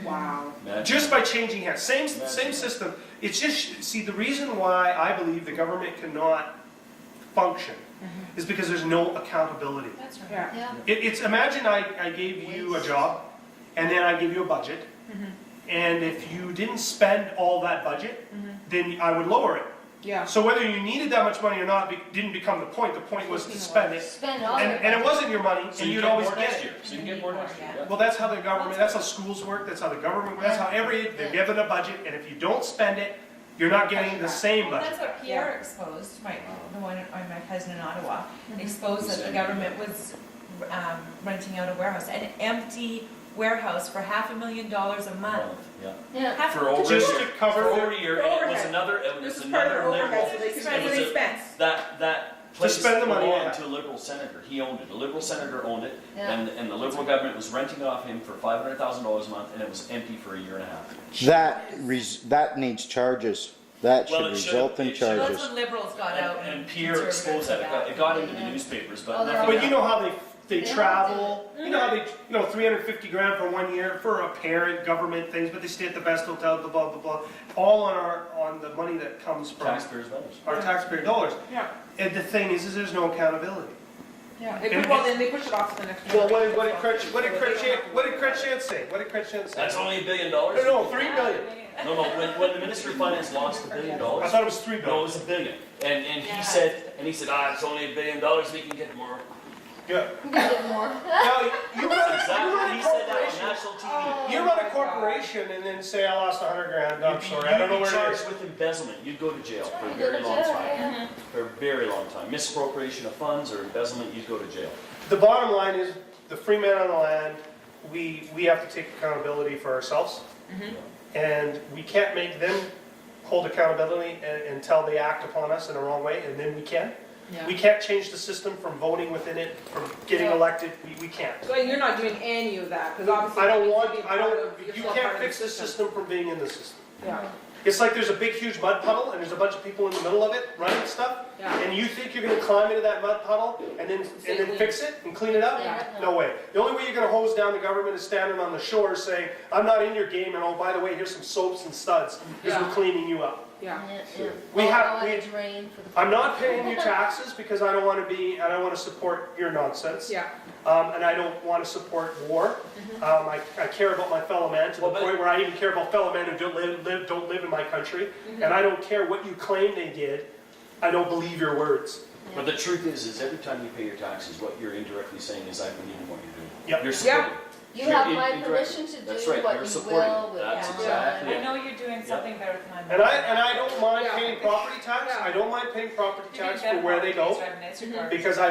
Wow. Just by changing hands, same system. It's just, see, the reason why I believe the government cannot function is because there's no accountability. That's right. Yeah. Yeah. It's, imagine I gave you a job, and then I give you a budget, and if you didn't spend all that budget, then I would lower it. Yeah. So whether you needed that much money or not didn't become the point. The point was to spend it. Spend all And it wasn't your money, So and you you'd get always more get next it. year. So you can get more next year. Yeah. Well, that's how the government, that's how schools work, that's how the government, that's how they're given a budget, and if you don't spend it, you're not getting the same Well, budget. that's what Pierre exposed, the one, my cousin in Ottawa, exposed that the government was renting out a warehouse, an empty warehouse for $500,000 a month. Yeah. Yeah. Half- For over Just a year. to cover For their- over a year, and it was overhead. another, it This was is part of their another liberal. overhead, so they can Spend spend the the expense. That place spend the money, belonged yeah. to a liberal senator. He owned it. A liberal senator owned it, Yeah. and the liberal government was renting it off him for $500,000 a month, and it was empty for a year and a half. That needs charges. That Well, should it should- result in it should. That's charges. when liberals got out. And Pierre exposed that. It got into the newspapers, but Oh, they're nothing But you know how they They travel, you know how they, 350 grand for 1 year for a parent, government things, but they stay at the best hotel, blah, blah, blah, all on the money that comes from taxpayers' dollars. our taxpayer dollars. Yeah. And the thing is there's no accountability. Yeah. Then they push it off to the next Well, generation. what did Chrétien say? What did Chrétien say? That's only $1 billion. No, 3 billion. No, when the Minister of Finance lost $1 billion. I thought it was 3 No, it billion. was $1 billion. And he said, it's only $1 billion, we can get more. Yeah. You can get more. Now, you run Exactly, he a said that corporation. on national TV. You run a corporation and then say I lost 100 grand. I'm sorry, I don't know You'd be where it charged is. with embezzlement, you'd go to jail for a You go very to long jail, time. yeah. For a very long time. Misappropriation of funds or embezzlement, you'd go to jail. The bottom line is the free man on the land. We have to take accountability for ourselves, and we can't make them hold accountability until they act upon us in the wrong way, and then we can. We can't change the system from voting within it, from getting elected. We can't. So you're not doing any of that, because obviously. I that don't means want. you're being I part don't. of- you're You still part can't of fix the system from being in the system. Yeah. It's like there's a big, huge mud puddle, and there's a bunch of people in the middle of it running stuff, Yeah. and you think you're going to climb into that mud puddle and then fix it and clean it up? Yeah. No way. The only way you're going to hose down the government is standing on the shore saying, "I'm not in your game, and oh, by the way, here's some soaps and studs because Yeah. we're cleaning you up." Yeah. Yeah. We All have- on we- a drain for the. I'm not paying you taxes because I don't want to support your nonsense. Yeah. And I don't want to support war. I care about my fellow man to Well, the but- point where I even care about fellow men who don't live in my country. And I don't care what you claim they did. I don't believe your words. But the truth is every time you pay your taxes, what you're indirectly saying is, I believe in what you're doing. Yep. You're supporting. You You're have in- my indirectly. permission to That's do right, what you're you supporting will it. with. That's your exactly I it. know you're doing something better with my money. And I don't mind Yeah. paying property tax. Yeah. I don't mind paying property You're doing tax better for where they properties, go. right, and it's your garbage. Because I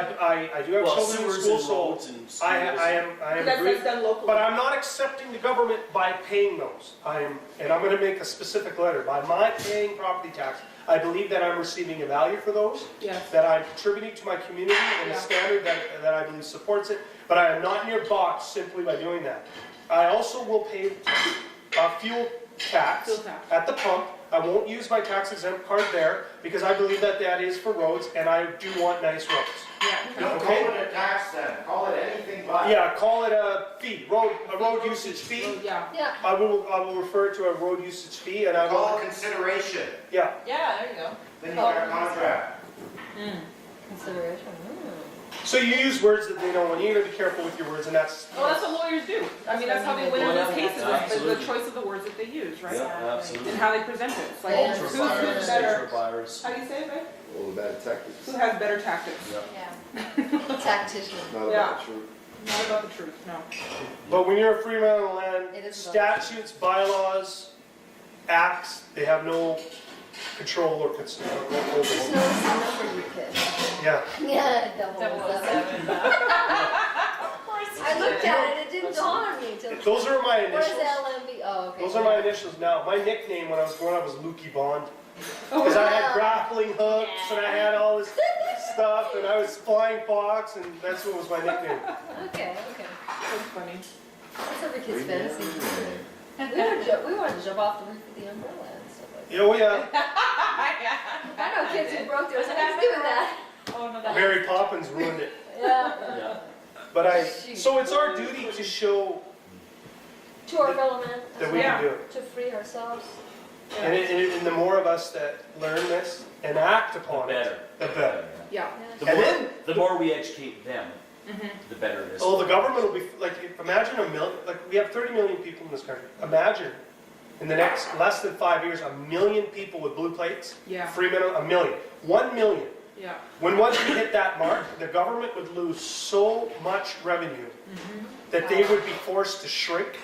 do have Well, children in sewers school, and so roads and schools. I am That's agreed. done locally. But I'm not accepting the government by paying those. And I'm going to make a specific letter. By my paying property tax, I believe that I'm receiving a value for those, Yes. that I'm contributing to my community in a Yeah. standard that I believe supports it, but I am not in your box simply by doing that. I also will pay fuel tax Fuel tax. at the pump. I won't use my tax exempt card there because I believe that is for roads, and I do want nice roads. Yeah. Don't call it a tax then, call it anything but. Yeah, call it a fee, a road usage fee. Yeah. Yeah. I will refer to a road usage fee, and I Call will, it consideration, yeah. Yeah, there you go. then you got a contract. Consideration. So you use words that they know, and you gotta be careful with your words, and that's. Well, that's what lawyers do. I mean, that's how they win in Well, those cases, is the absolutely. choice of the words that they use, right? Yeah, absolutely. And how they present it. It's like, Yeah. who's Ultra-virus, better? ultra-virus. How do you say it, right? All the bad tactics. Who has better tactics? Yeah. Yeah. Tactician. Not Yeah. about the truth. Not about the truth, no. But when you're a free man on the land, It is about- statutes, bylaws, acts, they have no control or Just over. notice the number you picked. Yeah. Yeah, double 007. seven. I looked at it, it didn't dawn on me until. Those are my Where's initials. LMB? Oh, okay. Those are my initials now. My nickname when I was growing up was Lukey Bond. Oh, Because I had grappling hooks and I had all this stuff and I was flying fox and that's what was my nickname. Okay, okay. That's funny. That's every kid's fantasy. We wanted to jump off the roof of the umbrella and stuff like that. Oh, yeah. I know kids who broke theirs, and I was doing that. Oh, no, that's. Mary Poppins ruined it. Yeah. Yeah. But so it's our duty to show To our fellow men, that we Yeah. can do it. to free ourselves. And the more of us that learn this and act The upon better. it, the better. Yeah. The And more, then- the more we educate them, Mm-hmm. the better it is. Oh, the government will be, like, imagine like, we have 30 million people in this country. Imagine, in the next less than 5 years, 1 million people with blue plates. Yeah. Freeman, 1 million. 1 million. Yeah. When once we hit that mark, the government would lose so much revenue that they would be forced to shrink